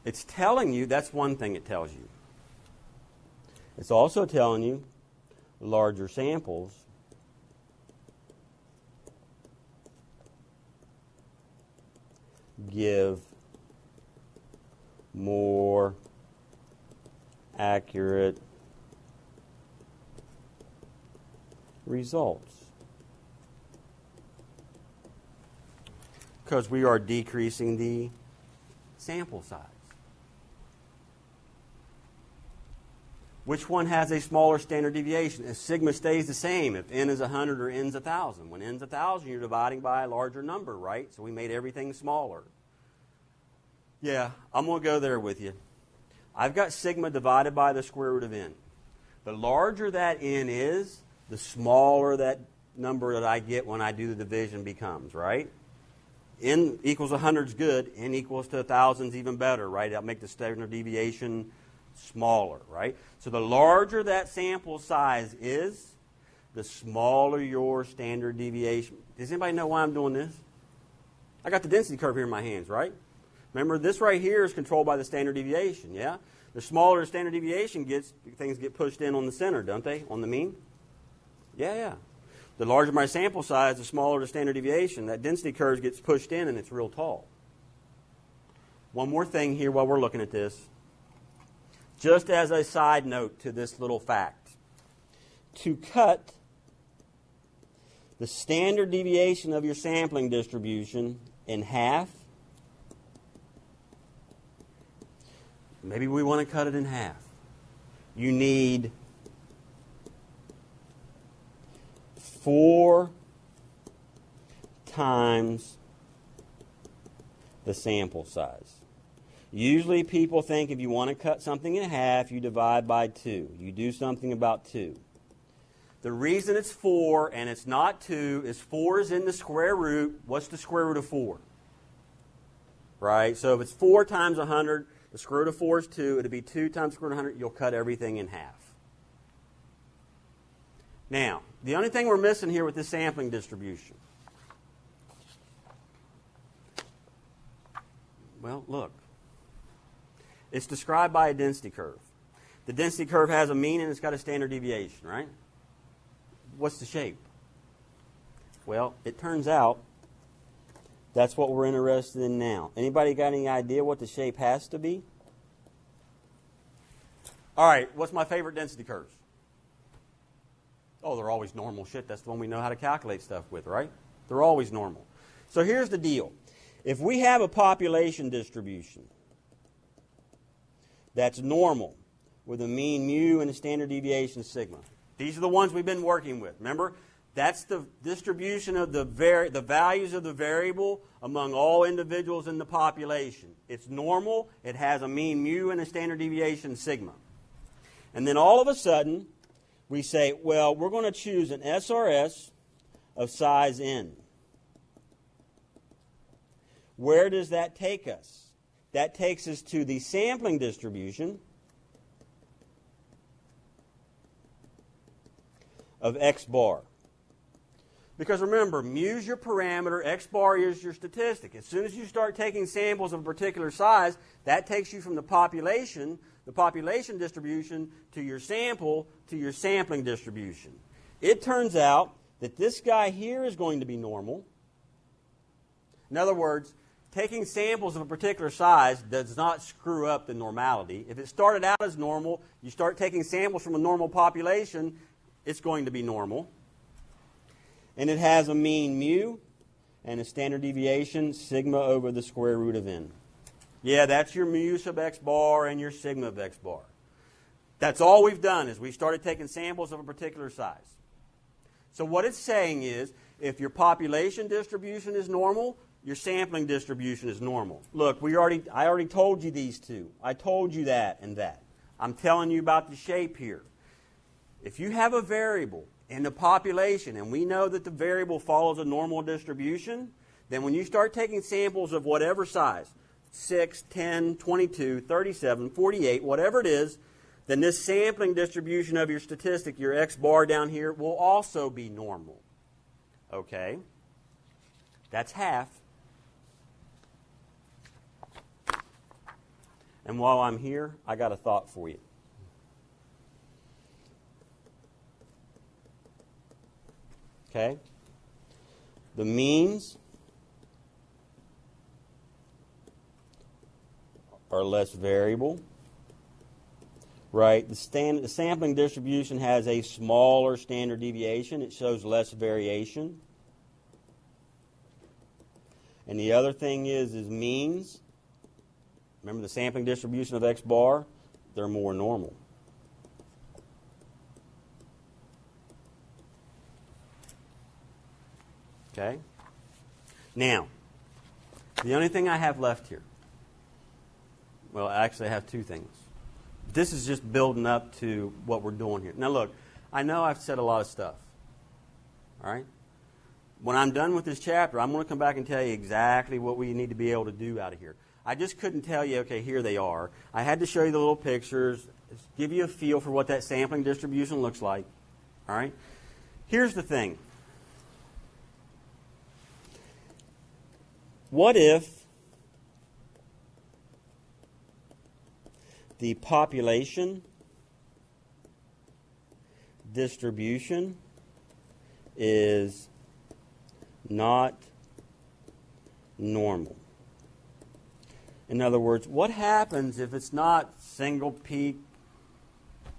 It's telling you, that's one thing it tells you. It's also telling you larger samples give more accurate results because we are decreasing the sample size. Which one has a smaller standard deviation? If sigma stays the same, if n is 100 or n is 1,000. When n is 1,000, you're dividing by a larger number, right? So we made everything smaller. Yeah, I'm going to go there with you. I've got sigma divided by the square root of n. The larger that n is, the smaller that number that I get when I do the division becomes, right? N equals 100 is good. N equals to 1,000 is even better, right? That'll make the standard deviation smaller, right? So the larger that sample size is, the smaller your standard deviation. Does anybody know why I'm doing this? I got the density curve here in my hands, right? Remember, this right here is controlled by the standard deviation, yeah? The smaller the standard deviation gets, things get pushed in on the center, don't they, on the mean? Yeah. The larger my sample size, the smaller the standard deviation. That density curve gets pushed in and it's real tall. One more thing here while we're looking at this. Just as a side note to this little fact. To cut the standard deviation of your sampling distribution in half, maybe we want to cut it in half. You need 4 times the sample size. Usually people think if you want to cut something in half, you divide by 2. You do something about 2. The reason it's 4 and it's not 2 is 4 is in the square root. What's the square root of 4? Right? So if it's 4 times 100, the square root of 4 is 2. It'll be 2 times the square root of 100. You'll cut everything in half. Now, the only thing we're missing here with this sampling distribution, well, look. It's described by a density curve. The density curve has a mean and it's got a standard deviation, right? What's the shape? Well, it turns out that's what we're interested in now. Anybody got any idea what the shape has to be? All right, what's my favorite density curves? Oh, they're always normal shit. That's the one we know how to calculate stuff with, right? They're always normal. So here's the deal. If we have a population distribution that's normal with a mean mu and a standard deviation sigma. These are the ones we've been working with. Remember, that's the distribution of the values of the variable among all individuals in the population. It's normal. It has a mean mu and a standard deviation sigma. And then all of a sudden, we say, well, we're going to choose an SRS of size n. Where does that take us? That takes us to the sampling distribution of x bar. Because remember, mu is your parameter, x bar is your statistic. As soon as you start taking samples of a particular size, that takes you from the population distribution, to your sample, to your sampling distribution. It turns out that this guy here is going to be normal. In other words, taking samples of a particular size does not screw up the normality. If it started out as normal, you start taking samples from a normal population, it's going to be normal. And it has a mean mu and a standard deviation sigma over the square root of n. Yeah, that's your mu sub x bar and your sigma of x bar. That's all we've done is we started taking samples of a particular size. So what it's saying is, if your population distribution is normal, your sampling distribution is normal. Look, I already told you these two. I told you that and that. I'm telling you about the shape here. If you have a variable in the population, and we know that the variable follows a normal distribution, then when you start taking samples of whatever size, 6, 10, 22, 37, 48, whatever it is, then this sampling distribution of your statistic, your x bar down here, will also be normal. Okay? That's half. And while I'm here, I got a thought for you. Okay? The means are less variable. Right? The sampling distribution has a smaller standard deviation. It shows less variation. And the other thing is means. Remember the sampling distribution of x bar? They're more normal. Okay? Now, the only thing I have left here, well, actually I have two things. This is just building up to what we're doing here. Now look, I know I've said a lot of stuff. All right? When I'm done with this chapter, I'm going to come back and tell you exactly what we need to be able to do out of here. I just couldn't tell you, okay, here they are. I had to show you the little pictures, give you a feel for what that sampling distribution looks like. All right? Here's the thing. What if the population distribution is not normal? In other words, what happens if it's not single peak,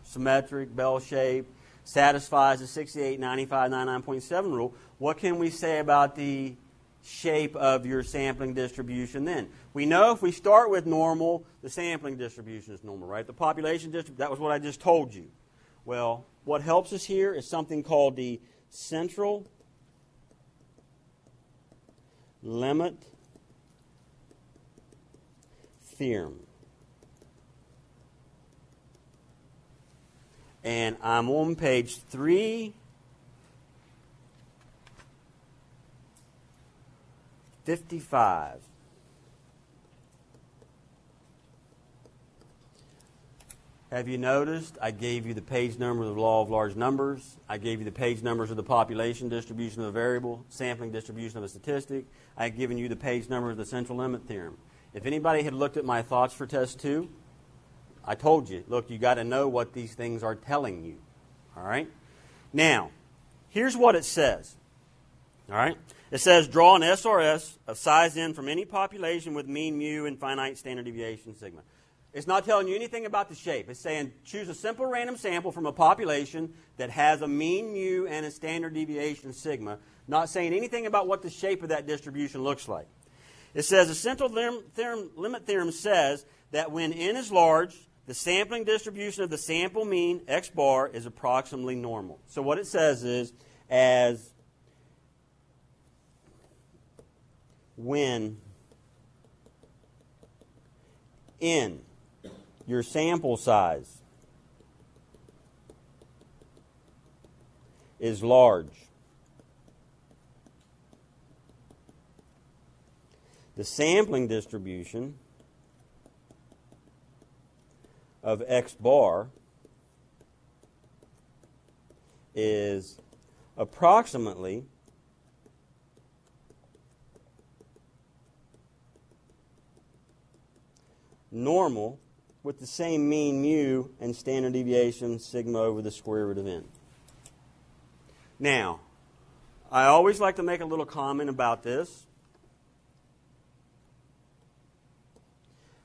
symmetric, bell shape, satisfies the 68, 95, 99.7 rule? What can we say about the shape of your sampling distribution then? We know if we start with normal, the sampling distribution is normal, right? The population distribution, that was what I just told you. Well, what helps us here is something called the central limit theorem. And I'm on page 355. Have you noticed I gave you the page number of the law of large numbers? I gave you the page numbers of the population distribution of a variable, sampling distribution of a statistic. I've given you the page number of the central limit theorem. If anybody had looked at my thoughts for test 2, I told you, look, you got to know what these things are telling you. All right? Now, here's what it says. All right? It says, draw an SRS of size n from any population with mean mu and finite standard deviation sigma. It's not telling you anything about the shape. It's saying choose a simple random sample from a population that has a mean mu and a standard deviation sigma. Not saying anything about what the shape of that distribution looks like. It says the central limit theorem says that when n is large, the sampling distribution of the sample mean x bar is approximately normal. So what it says is, as when n, your sample size, is large. The sampling distribution of X bar is approximately normal with the same mean mu and standard deviation sigma over the square root of n. Now, I always like to make a little comment about this.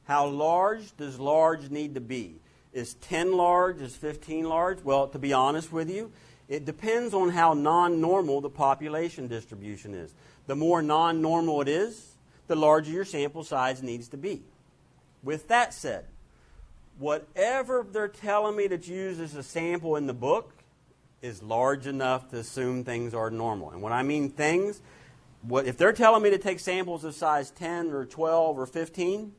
How large does large need to be? Is 10 large? Is 15 large? Well, to be honest with you, it depends on how non-normal the population distribution is. The more non-normal it is, the larger your sample size needs to be. With that said, whatever they're telling me to use as a sample in the book is large enough to assume things are normal. And when I mean things, if they're telling me to take samples of size 10 or 12 or 15,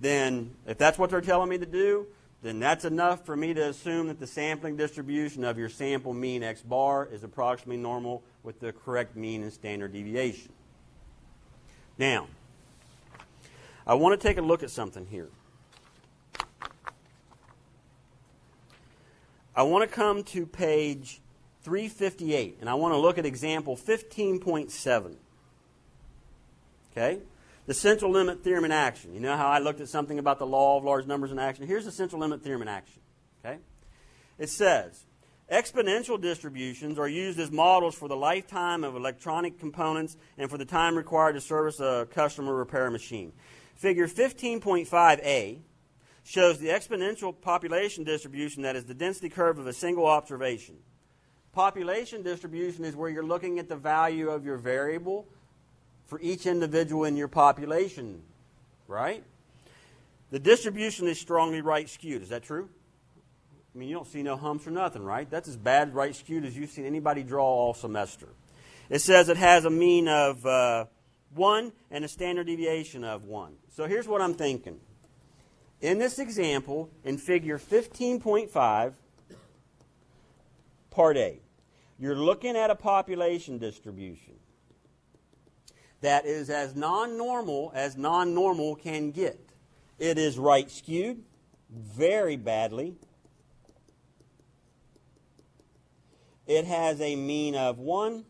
then if that's what they're telling me to do, then that's enough for me to assume that the sampling distribution of your sample mean X bar is approximately normal with the correct mean and standard deviation. Now, I want to take a look at something here. I want to come to page 358, and I want to look at example 15.7. Okay? The central limit theorem in action. You know how I looked at something about the law of large numbers in action? Here's the central limit theorem in action. Okay? It says, exponential distributions are used as models for the lifetime of electronic components and for the time required to service a customer repair machine. Figure 15.5a shows the exponential population distribution that is the density curve of a single observation. Population distribution is where you're looking at the value of your variable for each individual in your population, right? The distribution is strongly right skewed. Is that true? I mean, you don't see no humps or nothing, right? That's as bad right skewed as you've seen anybody draw all semester. It says it has a mean of 1 and a standard deviation of 1. So here's what I'm thinking. In this example, in figure 15.5, part A, you're looking at a population distribution that is as non-normal can get. It is right skewed very badly. It has a mean of 1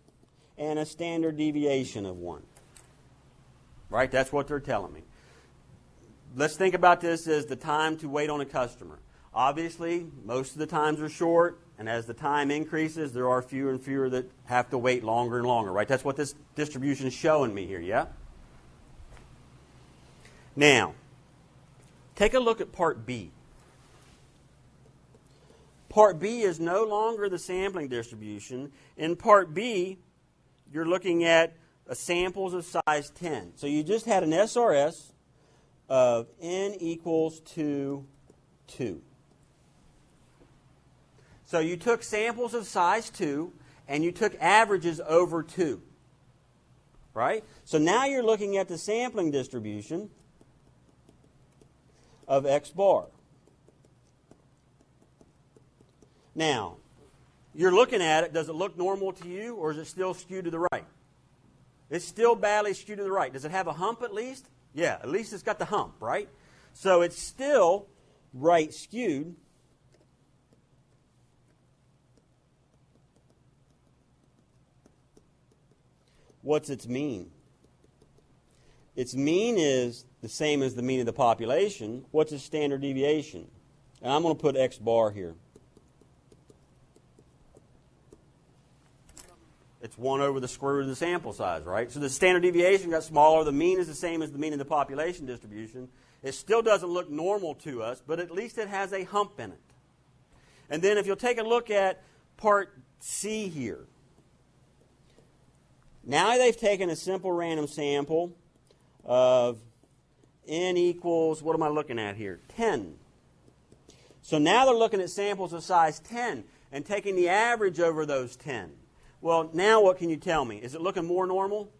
and a standard deviation of 1. Right? That's what they're telling me. Let's think about this as the time to wait on a customer. Obviously, most of the times are short, and as the time increases, there are fewer and fewer that have to wait longer and longer, right? That's what this distribution is showing me here, yeah? Now, take a look at part B. Part B is no longer the sampling distribution. In part B, you're looking at samples of size 10. So you just had an SRS of n equals to 2. So you took samples of size 2 and you took averages over 2. Right? So now you're looking at the sampling distribution of X bar. Now, you're looking at it, does it look normal to you or is it still skewed to the right? It's still badly skewed to the right. Does it have a hump at least? Yeah, at least it's got the hump, right? So it's still right skewed. What's its mean? Its mean is the same as the mean of the population. What's its standard deviation? And I'm going to put X bar here. It's 1 over the square root of the sample size, right? So the standard deviation got smaller. The mean is the same as the mean of the population distribution. It still doesn't look normal to us, but at least it has a hump in it. And then if you'll take a look at part C here. Now they've taken a simple random sample of n equals, what am I looking at here? 10. So now they're looking at samples of size 10 and taking the average over those 10. Well, now what can you tell me? Is it looking more normal?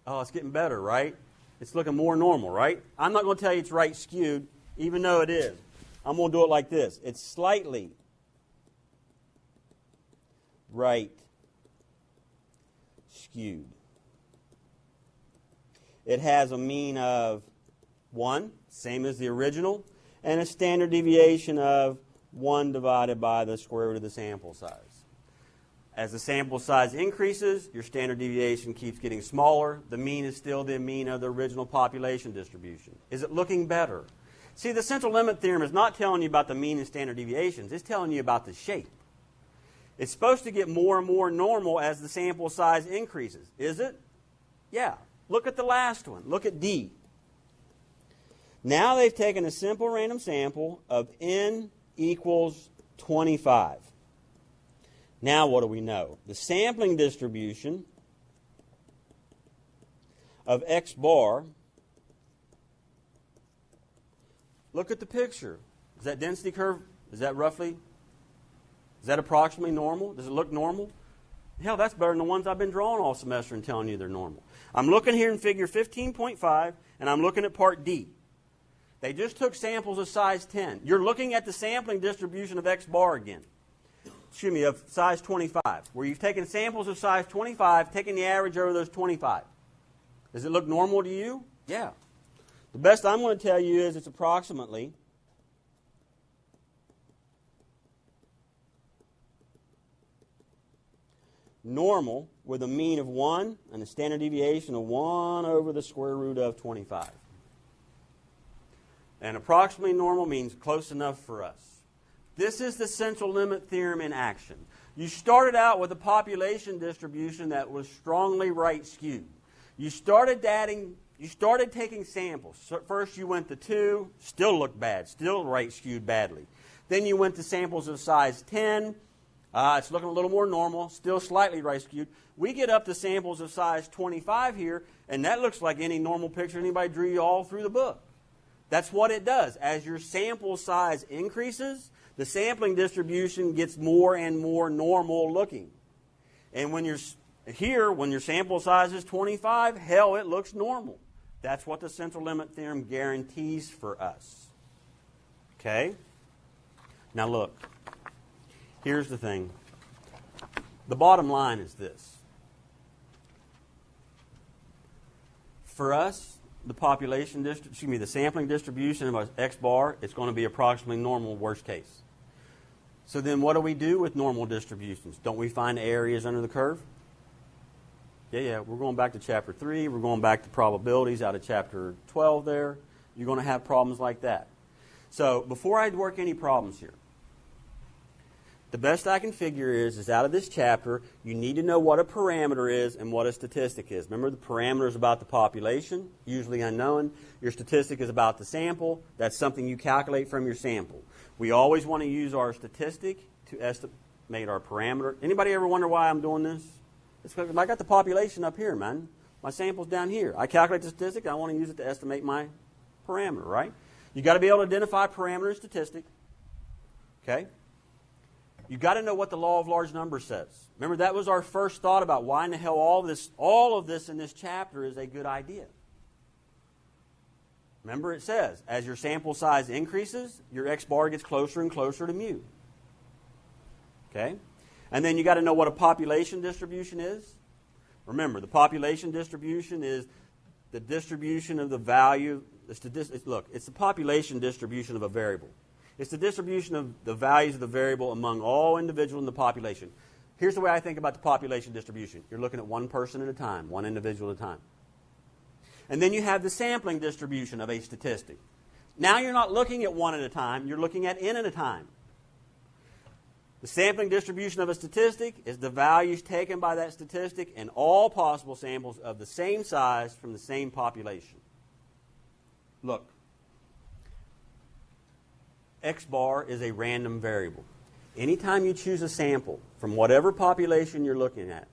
Oh, it's getting better, right? It's looking more normal, right? I'm not going to tell you it's right skewed, even though it is. I'm going to do it like this. It's slightly right skewed. It has a mean of 1, same as the original, and a standard deviation of 1 divided by the square root of the sample size. As the sample size increases, your standard deviation keeps getting smaller. The mean is still the mean of the original population distribution. Is it looking better? See, the central limit theorem is not telling you about the mean and standard deviations. It's telling you about the shape. It's supposed to get more and more normal as the sample size increases. Is it? Yeah. Look at the last one. Look at D. Now they've taken a simple random sample of n equals 25. Now what do we know? The sampling distribution of x bar, look at the picture. Is that density curve, is that approximately normal? Does it look normal? Hell, that's better than the ones I've been drawing all semester and telling you they're normal. I'm looking here in figure 15.5, and I'm looking at part D. They just took samples of size 10. You're looking at the sampling distribution of x bar again. Excuse me, of size 25, where you've taken samples of size 25, taken the average over those 25. Does it look normal to you? Yeah. The best I'm going to tell you is it's approximately normal with a mean of 1 and a standard deviation of 1 over the square root of 25. And approximately normal means close enough for us. This is the central limit theorem in action. You started out with a population distribution that was strongly right skewed. You started taking samples. So first you went to 2, still looked bad, still right skewed badly. Then you went to samples of size 10. It's looking a little more normal, still slightly right skewed. We get up to samples of size 25 here, and that looks like any normal picture anybody drew you all through the book. That's what it does. As your sample size increases, the sampling distribution gets more and more normal looking. And when you're here, when your sample size is 25, hell, it looks normal. That's what the central limit theorem guarantees for us. Okay? Now look, here's the thing. The bottom line is this. For us, the sampling distribution of x bar, it's going to be approximately normal, worst case. So then what do we do with normal distributions? Don't we find areas under the curve? Yeah, we're going back to chapter 3. We're going back to probabilities out of chapter 12 there. You're going to have problems like that. So before I work any problems here, the best I can figure is out of this chapter, you need to know what a parameter is and what a statistic is. Remember, the parameter is about the population, usually unknown. Your statistic is about the sample. That's something you calculate from your sample. We always want to use our statistic to estimate our parameter. Anybody ever wonder why I'm doing this? It's because I got the population up here, man. My sample's down here. I calculate the statistic, and I want to use it to estimate my parameter, right? You've got to be able to identify parameter and statistic. Okay? You've got to know what the law of large numbers says. Remember, that was our first thought about why in the hell all of this in this chapter is a good idea. Remember, it says, as your sample size increases, your x bar gets closer and closer to mu. Okay? And then you got to know what a population distribution is. Remember, the population distribution is the distribution of the value. Look, it's the population distribution of a variable. It's the distribution of the values of the variable among all individuals in the population. Here's the way I think about the population distribution. You're looking at one person at a time, one individual at a time. And then you have the sampling distribution of a statistic. Now you're not looking at one at a time, you're looking at n at a time. The sampling distribution of a statistic is the values taken by that statistic in all possible samples of the same size from the same population. Look, x bar is a random variable. Anytime you choose a sample from whatever population you're looking at,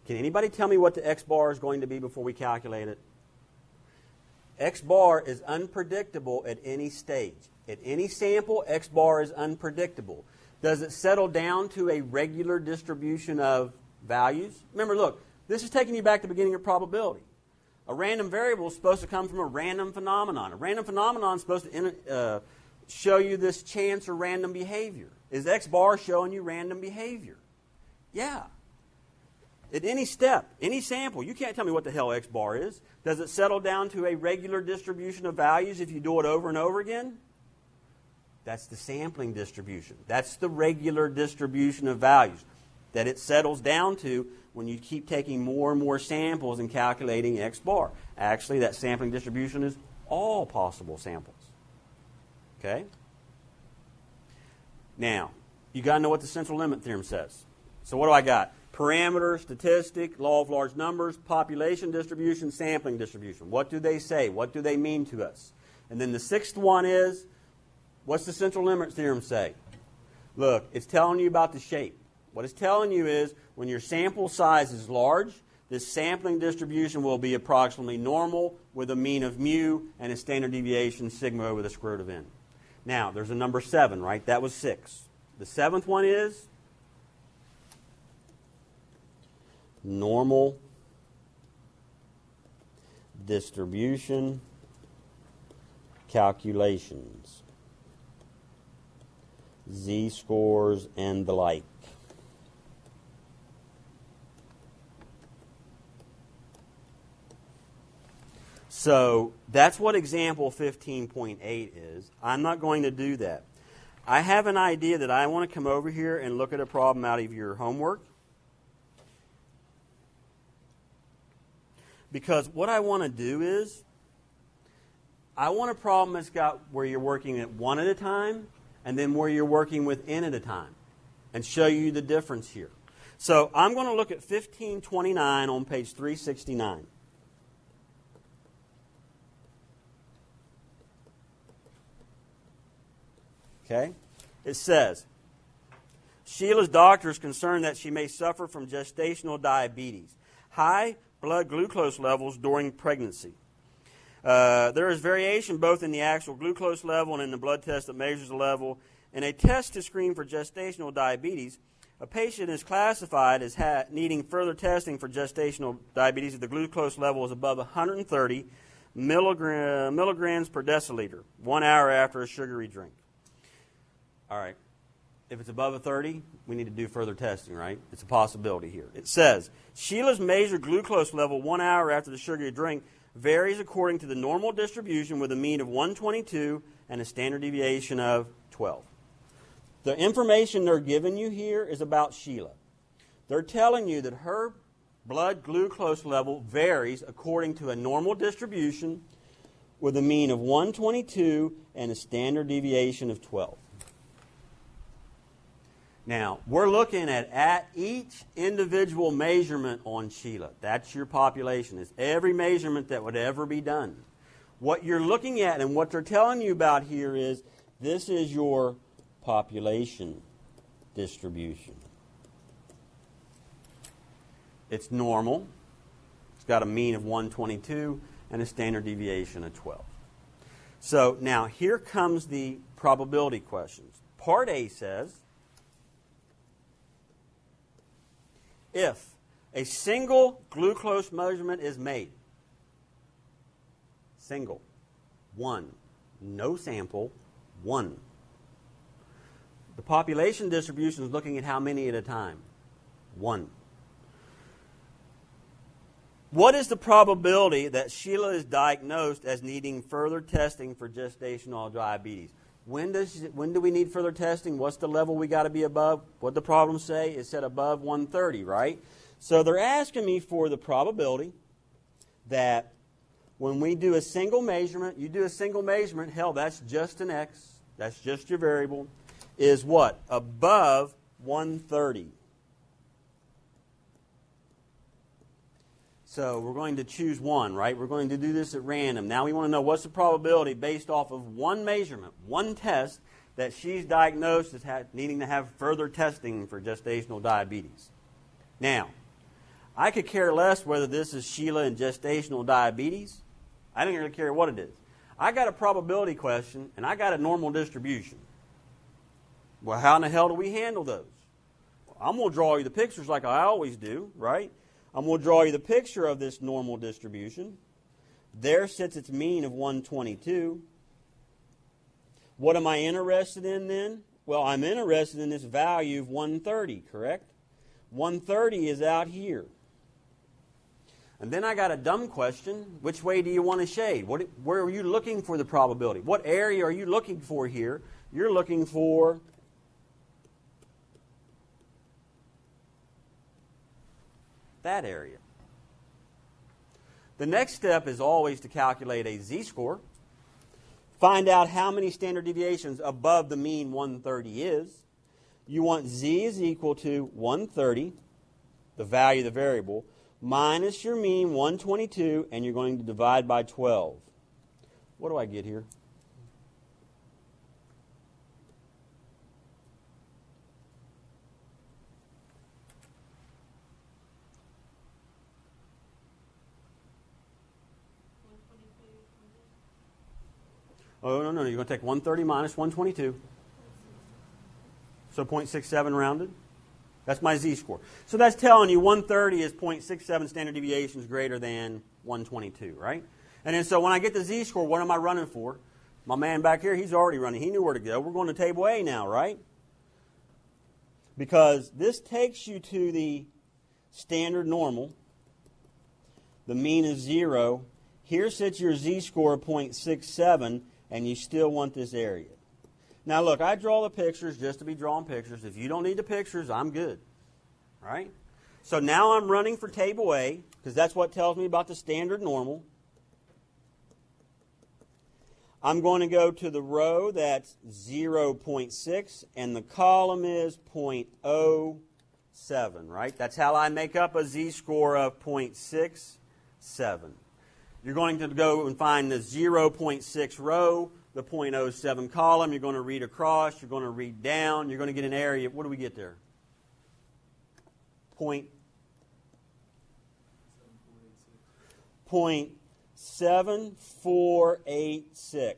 can anybody tell me what the x bar is going to be before we calculate it? X bar is unpredictable at any stage. At any sample, x bar is unpredictable. Does it settle down to a regular distribution of values? Remember, look, this is taking you back to the beginning of probability. A random variable is supposed to come from a random phenomenon. A random phenomenon is supposed to show you this chance or random behavior. Is x bar showing you random behavior? Yeah. At any step, any sample, you can't tell me what the hell X bar is. Does it settle down to a regular distribution of values if you do it over and over again? That's the sampling distribution. That's the regular distribution of values that it settles down to when you keep taking more and more samples and calculating X bar. Actually, that sampling distribution is all possible samples. Okay? Now, you got to know what the central limit theorem says. So what do I got? Parameter, statistic, law of large numbers, population distribution, sampling distribution. What do they say? What do they mean to us? And then the sixth one is, what's the central limit theorem say? Look, it's telling you about the shape. What it's telling you is, when your sample size is large, this sampling distribution will be approximately normal with a mean of mu and a standard deviation sigma over the square root of n. Now, there's a number 7, right? That was 6. The seventh one is normal distribution calculations, z-scores and the like. So that's what example 15.8 is. I'm not going to do that. I have an idea that I want to come over here and look at a problem out of your homework. Because what I want to do is, I want a problem that's got where you're working at one at a time, and then where you're working with n at a time, and show you the difference here. So I'm going to look at 1529 on page 369. Okay? It says, Sheila's doctor is concerned that she may suffer from gestational diabetes, high blood glucose levels during pregnancy. There is variation both in the actual glucose level and in the blood test that measures the level. In a test to screen for gestational diabetes, a patient is classified as needing further testing for gestational diabetes if the glucose level is above 130 milligrams per deciliter, 1 hour after a sugary drink. All right. If it's above a 30, we need to do further testing, right? It's a possibility here. It says, Sheila's measured glucose level 1 hour after the sugary drink varies according to the normal distribution with a mean of 122 and a standard deviation of 12. The information they're giving you here is about Sheila. They're telling you that her blood glucose level varies according to a normal distribution with a mean of 122 and a standard deviation of 12. Now, we're looking at each individual measurement on Sheila. That's your population. It's every measurement that would ever be done. What you're looking at and what they're telling you about here is, this is your population distribution. It's normal. It's got a mean of 122 and a standard deviation of 12. So now here comes the probability questions. Part A says, if a single glucose measurement is made, single, 1, no sample, 1. The population distribution is looking at how many at a time? 1. What is the probability that Sheila is diagnosed as needing further testing for gestational diabetes? When do we need further testing? What's the level we got to be above? What the problem say? It said above 130, right? So they're asking me for the probability that when we do a single measurement, you do a single measurement, hell, that's just an X, that's just your variable, is what? Above 130. So we're going to choose one, right? We're going to do this at random. Now we want to know what's the probability based off of one measurement, one test, that she's diagnosed as needing to have further testing for gestational diabetes. Now, I could care less whether this is Sheila and gestational diabetes. I don't really care what it is. I got a probability question, and I got a normal distribution. Well, how in the hell do we handle those? Well, I'm going to draw you the pictures like I always do, right? I'm going to draw you the picture of this normal distribution. There sits its mean of 122. What am I interested in then? Well, I'm interested in this value of 130, correct? 130 is out here. And then I got a dumb question. Which way do you want to shade? Where are you looking for the probability? What area are you looking for here? You're looking for that area. The next step is always to calculate a z-score. Find out how many standard deviations above the mean 130 is. You want z is equal to 130, the value of the variable, minus your mean 122, and you're going to divide by 12. What do I get here? Oh, no, you're going to take 130 minus 122. So 0.67 rounded. That's my z-score. So that's telling you 130 is 0.67 standard deviations greater than 122, right? And then so when I get the z-score, what am I running for? My man back here, he's already running. He knew where to go. We're going to table A now, right? Because this takes you to the standard normal. The mean is 0. Here sits your z-score of 0.67, and you still want this area. Now look, I draw the pictures just to be drawing pictures. If you don't need the pictures, I'm good. Right? So now I'm running for table A, because that's what tells me about the standard normal. I'm going to go to the row that's 0.6, and the column is 0.07, right? That's how I make up a z-score of 0.67. You're going to go and find the 0.6 row, the 0.07 column. You're going to read across. You're going to read down. You're going to get an area. What do we get there? 0.7486.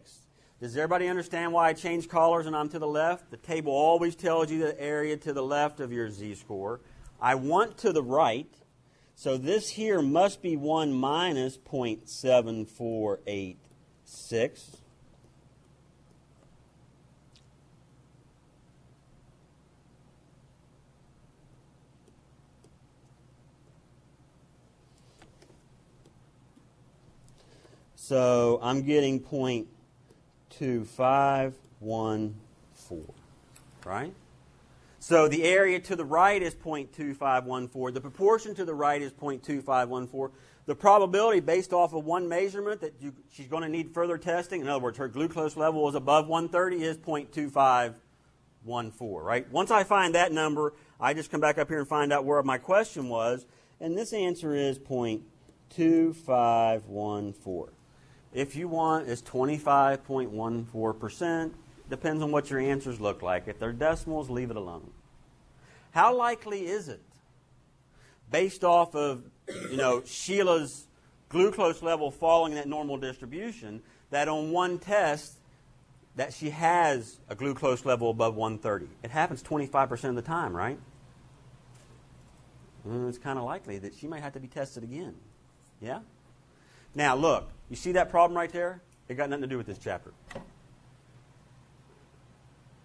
Does everybody understand why I changed colors and I'm to the left? The table always tells you the area to the left of your z-score. I want to the right. So this here must be 1 minus 0.7486. So I'm getting 0.2514, right? So the area to the right is 0.2514. The proportion to the right is 0.2514. The probability based off of one measurement that she's going to need further testing, in other words, her glucose level is above 130, is 0.2514, right? Once I find that number, I just come back up here and find out where my question was, and this answer is 0.2514. If you want, it's 25.14%. Depends on what your answers look like. If they're decimals, leave it alone. How likely is it, based off of Sheila's glucose level following that normal distribution, that on one test that she has a glucose level above 130? It happens 25% of the time, right? It's kind of likely that she might have to be tested again. Yeah? Now look, you see that problem right there? It got nothing to do with this chapter.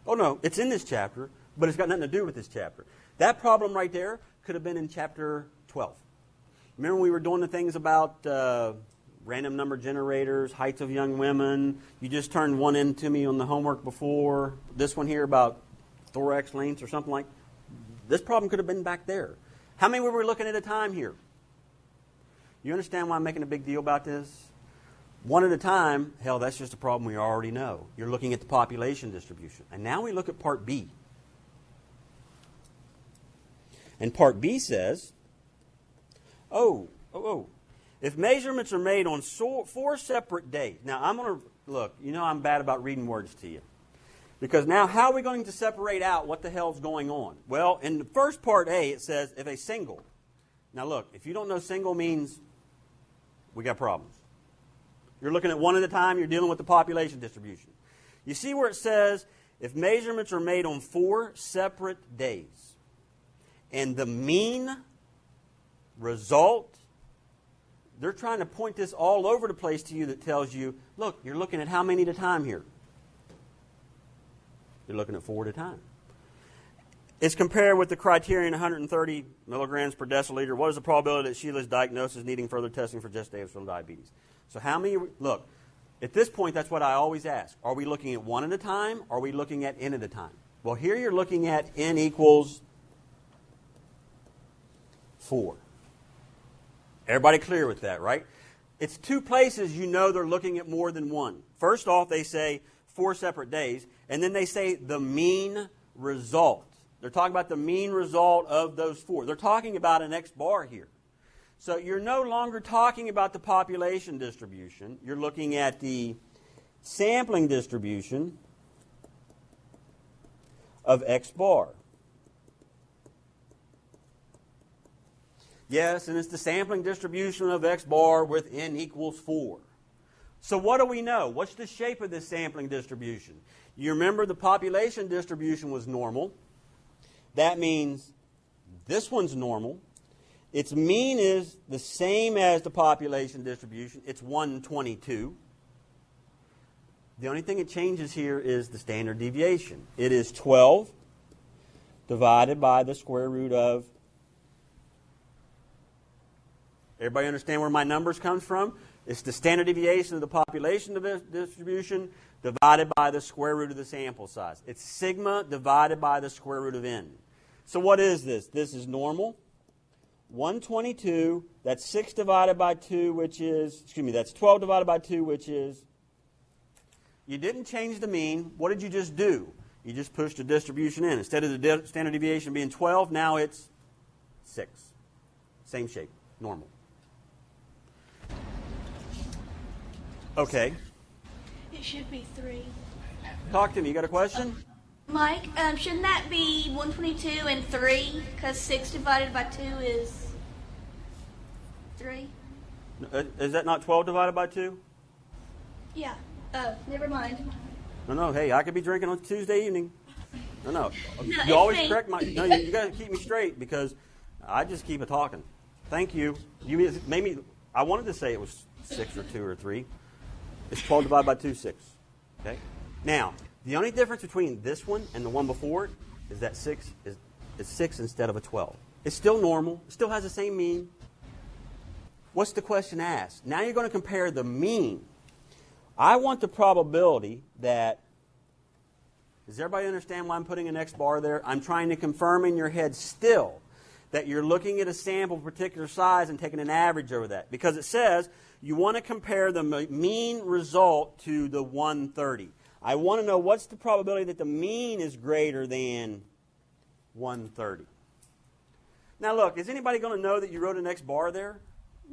Oh no, it's in this chapter, but it's got nothing to do with this chapter. That problem right there could have been in chapter 12. Remember we were doing the things about random number generators, heights of young women. You just turned one in to me on the homework before. This one here about thorax lengths or something like. This problem could have been back there. How many were we looking at a time here? You understand why I'm making a big deal about this? One at a time, hell, that's just a problem we already know. You're looking at the population distribution. And now we look at Part B. And Part B says, if measurements are made on 4 separate days. Now, I'm going to, look, I'm bad about reading words to you. Because now, how are we going to separate out what the hell's going on? Well, in the first Part A, it says, if a single. Now, look, if you don't know single means, we got problems. You're looking at one at a time. You're dealing with the population distribution. You see where it says, if measurements are made on 4 separate days, and the mean result, they're trying to point this all over the place to you that tells you, look, you're looking at how many at a time here? You're looking at 4 at a time. is compared with the criterion 130 milligrams per deciliter. What is the probability that Sheila's diagnosis needing further testing for gestational diabetes? So how many, look, at this point, that's what I always ask. Are we looking at one at a time, or are we looking at n at a time? Well, here you're looking at n equals 4. Everybody clear with that, right? It's two places you know they're looking at more than one. First off, they say 4 separate days, and then they say the mean result. They're talking about the mean result of those 4. They're talking about an X bar here. So you're no longer talking about the population distribution. You're looking at the sampling distribution of X bar. Yes, and it's the sampling distribution of X bar with n equals 4. So what do we know? What's the shape of this sampling distribution? You remember the population distribution was normal. That means this one's normal. Its mean is the same as the population distribution. It's 122. The only thing that changes here is the standard deviation. It is 12 divided by the square root of. Everybody understand where my numbers comes from? It's the standard deviation of the population distribution divided by the square root of the sample size. It's sigma divided by the square root of n. So what is this? This is normal. 122, that's 6 divided by 2, which is, that's 12 divided by 2, which is, you didn't change the mean. What did you just do? You just pushed the distribution in. Instead of the standard deviation being 12, now it's 6. Same shape, normal. Okay. It should be 3. Talk to me. You got a question? Mike, shouldn't that be 122 and 3? Because 6 divided by 2 is 3. Is that not 12 divided by 2? Yeah. Oh, never mind. No, hey, I could be drinking on Tuesday evening. No. No, You always correct my... No, you got to keep me straight because I just keep it talking. Thank you. You made me... I wanted to say it was 6 or 2 or 3. It's 12 divided by 2, 6. Okay? Now, the only difference between this one and the one before it is that 6 is 6 instead of a 12. It's still normal. It still has the same mean. What's the question asked? Now you're going to compare the mean. I want the probability that... Does everybody understand why I'm putting an X bar there? I'm trying to confirm in your head still that you're looking at a sample of a particular size and taking an average over that. Because it says you want to compare the mean result to the 130. I want to know what's the probability that the mean is greater than 130. Now look, is anybody going to know that you wrote an X bar there?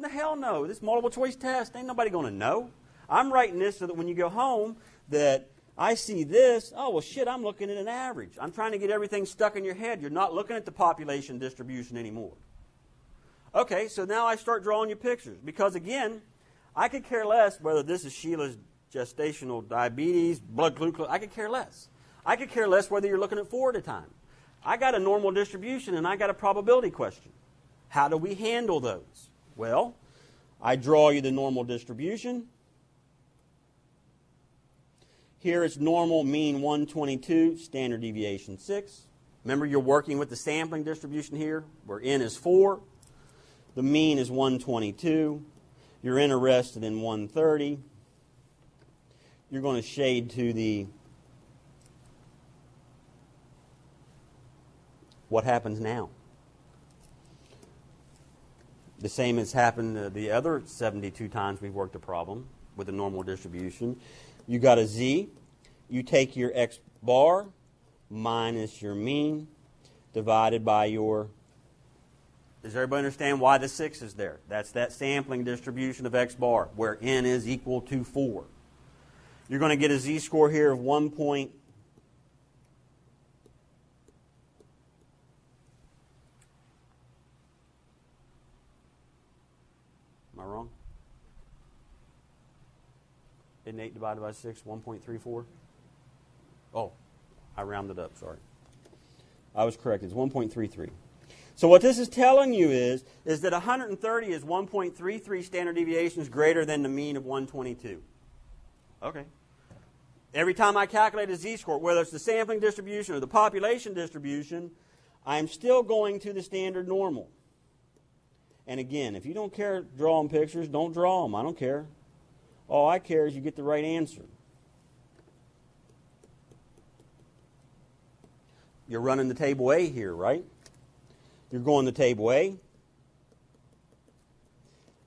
The hell no. This multiple choice test, ain't nobody going to know. I'm writing this so that when you go home that I see this, oh, well, shit, I'm looking at an average. I'm trying to get everything stuck in your head. You're not looking at the population distribution anymore. Okay, so now I start drawing you pictures. Because, again, I could care less whether this is Sheila's gestational diabetes, blood glucose. I could care less. I could care less whether you're looking at 4 at a time. I got a normal distribution and I got a probability question. How do we handle those? Well, I draw you the normal distribution. Here it's normal, mean 122, standard deviation 6. Remember, you're working with the sampling distribution here, where n is 4. The mean is 122. You're interested in 130. You're going to shade to the... What happens now? The same has happened the other 72 times we've worked a problem with a normal distribution. You got a z. You take your x bar minus your mean divided by your... Does everybody understand why the 6 is there? That's that sampling distribution of x bar where n is equal to 4. You're going to get a z-score here of 1. Am I wrong? Isn't 8 divided by 6 1.34? Oh, I rounded up, sorry. I was correct. It's 1.33. So what this is telling you is that 130 is 1.33 standard deviations greater than the mean of 122. Okay. Every time I calculate a z-score, whether it's the sampling distribution or the population distribution, I'm still going to the standard normal. And again, if you don't care drawing pictures, don't draw them. I don't care. All I care is you get the right answer. You're running the table A here, right? You're going to table A.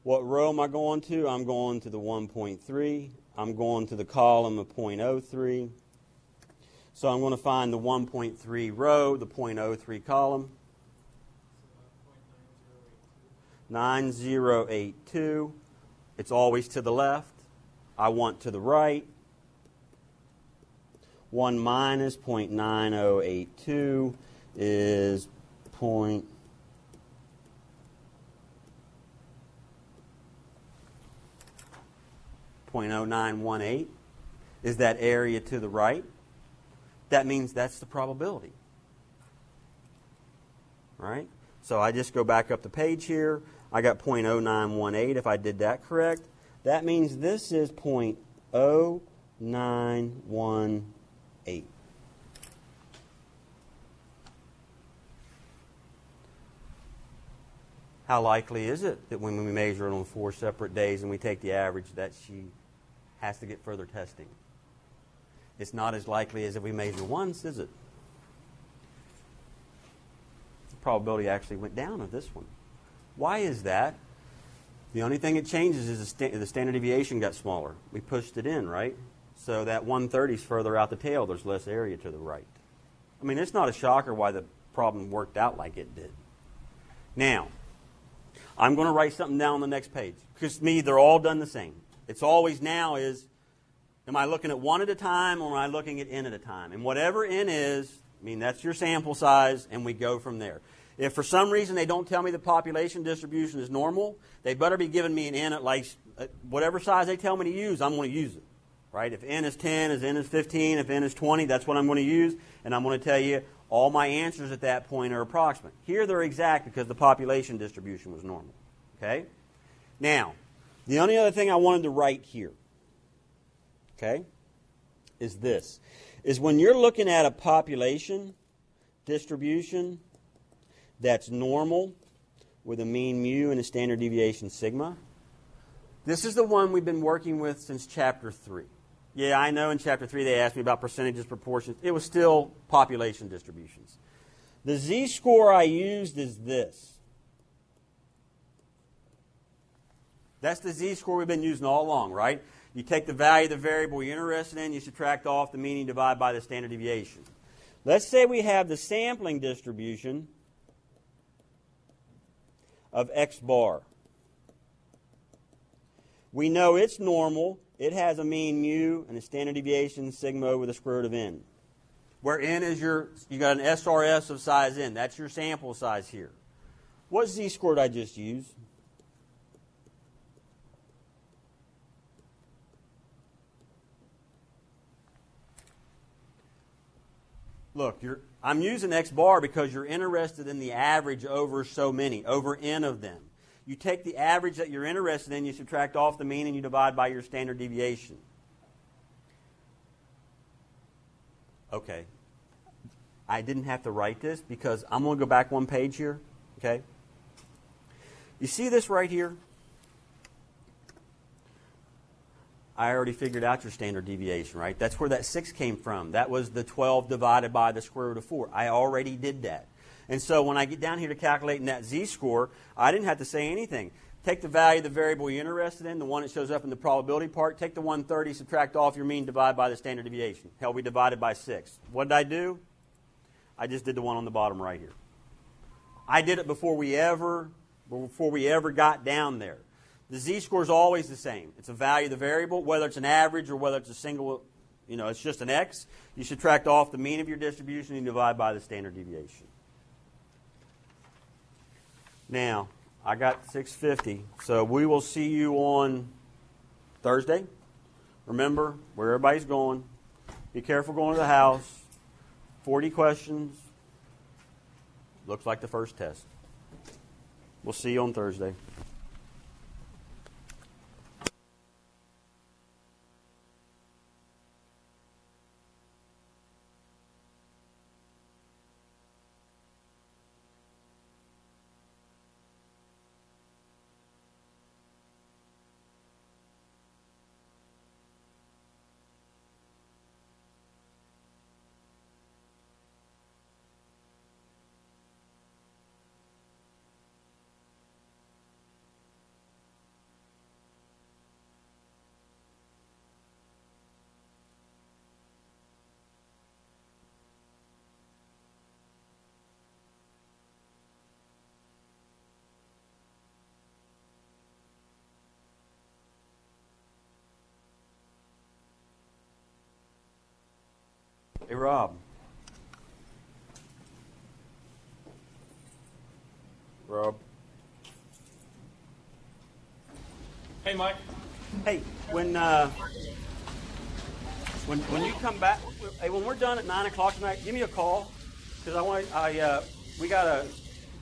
What row am I going to? I'm going to the 1.3. I'm going to the column of 0.03. So I'm going to find the 1.3 row, the 0.03 column. 9082. It's always to the left. I want to the right. 1 minus 0.9082 is 0.0918. Is that area to the right? That means that's the probability. Right? So I just go back up the page here. I got 0.0918 if I did that correct. That means this is 0.0918. How likely is it that when we measure it on 4 separate days and we take the average that she has to get further testing? It's not as likely as if we measure once, is it? The probability actually went down of this one. Why is that? The only thing it changes is the standard deviation got smaller. We pushed it in, right? So that 130 is further out the tail. There's less area to the right. I mean, it's not a shocker why the problem worked out like it did. Now, I'm going to write something down on the next page. Because to me, they're all done the same. It's always now is, am I looking at one at a time or am I looking at n at a time? And whatever n is, I mean, that's your sample size, and we go from there. If for some reason they don't tell me the population distribution is normal, they better be giving me an n at like whatever size they tell me to use, I'm going to use it. Right? If n is 10, if n is 15, if n is 20, that's what I'm going to use. And I'm going to tell you all my answers at that point are approximate. Here they're exact because the population distribution was normal. Okay? Now, the only other thing I wanted to write here, okay, is this. Is when you're looking at a population distribution that's normal with a mean mu and a standard deviation sigma, this is the one we've been working with since Chapter 3. Yeah, I know in Chapter 3 they asked me about percentages, proportions. It was still population distributions. The z-score I used is this. That's the z-score we've been using all along, right? You take the value of the variable you're interested in, you subtract off the mean, you divide by the standard deviation. Let's say we have the sampling distribution of x bar. We know it's normal. It has a mean mu and a standard deviation sigma over the square root of n. Where n is you got an SRS of size n. That's your sample size here. What z-score did I just use? Look, I'm using x bar because you're interested in the average over so many, over n of them. You take the average that you're interested in, you subtract off the mean, and you divide by your standard deviation. Okay. I didn't have to write this because I'm going to go back one page here. Okay. You see this right here? I already figured out your standard deviation, right? That's where that 6 came from. That was the 12 divided by the square root of 4. I already did that. And so when I get down here to calculating that z-score, I didn't have to say anything. Take the value of the variable you're interested in, the one that shows up in the probability part. Take the 130, subtract off your mean, divide by the standard deviation. Hell, we divided by 6. What did I do? I just did the one on the bottom right here. I did it before we ever got down there. The z-score is always the same. It's a value of the variable, whether it's an average or whether it's a single, it's just an x. You subtract off the mean of your distribution and you divide by the standard deviation. Now, I got 6:50, so we will see you on Thursday. Remember, where everybody's going. Be careful going to the house. 40 questions. Looks like the first test. We'll see you on Thursday. Hey, Rob. Rob. Hey, Mike. Hey, when you come back, hey, when we're done at 9 o'clock tonight, give me a call because we got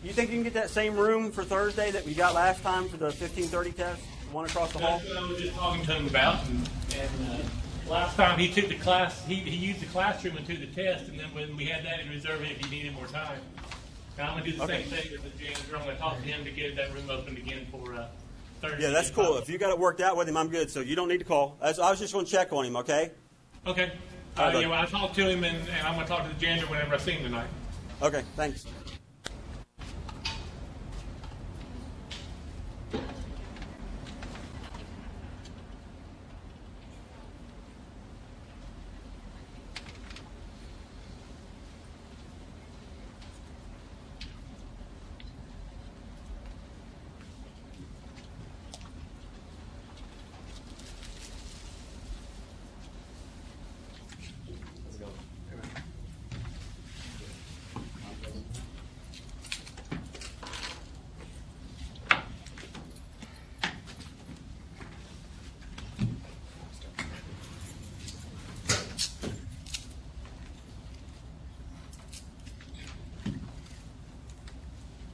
you think you can get that same room for Thursday that we got last time for the 1530 test, the one across the hall? That's what I was just talking to him about. And last time he took the class, he used the classroom and took the test, and then when we had that, he reserved it if he needed more time. Now I'm going to do the same thing with the janitor. I'm going to talk to him to get that room opened again for Thursday. Yeah, that's cool. If you got it worked out with him, I'm good. So you don't need to call. I was just going to check on him, okay? Okay. Yeah, well, I talked to him, and I'm going to talk to the janitor whenever I see him tonight. Okay, thanks.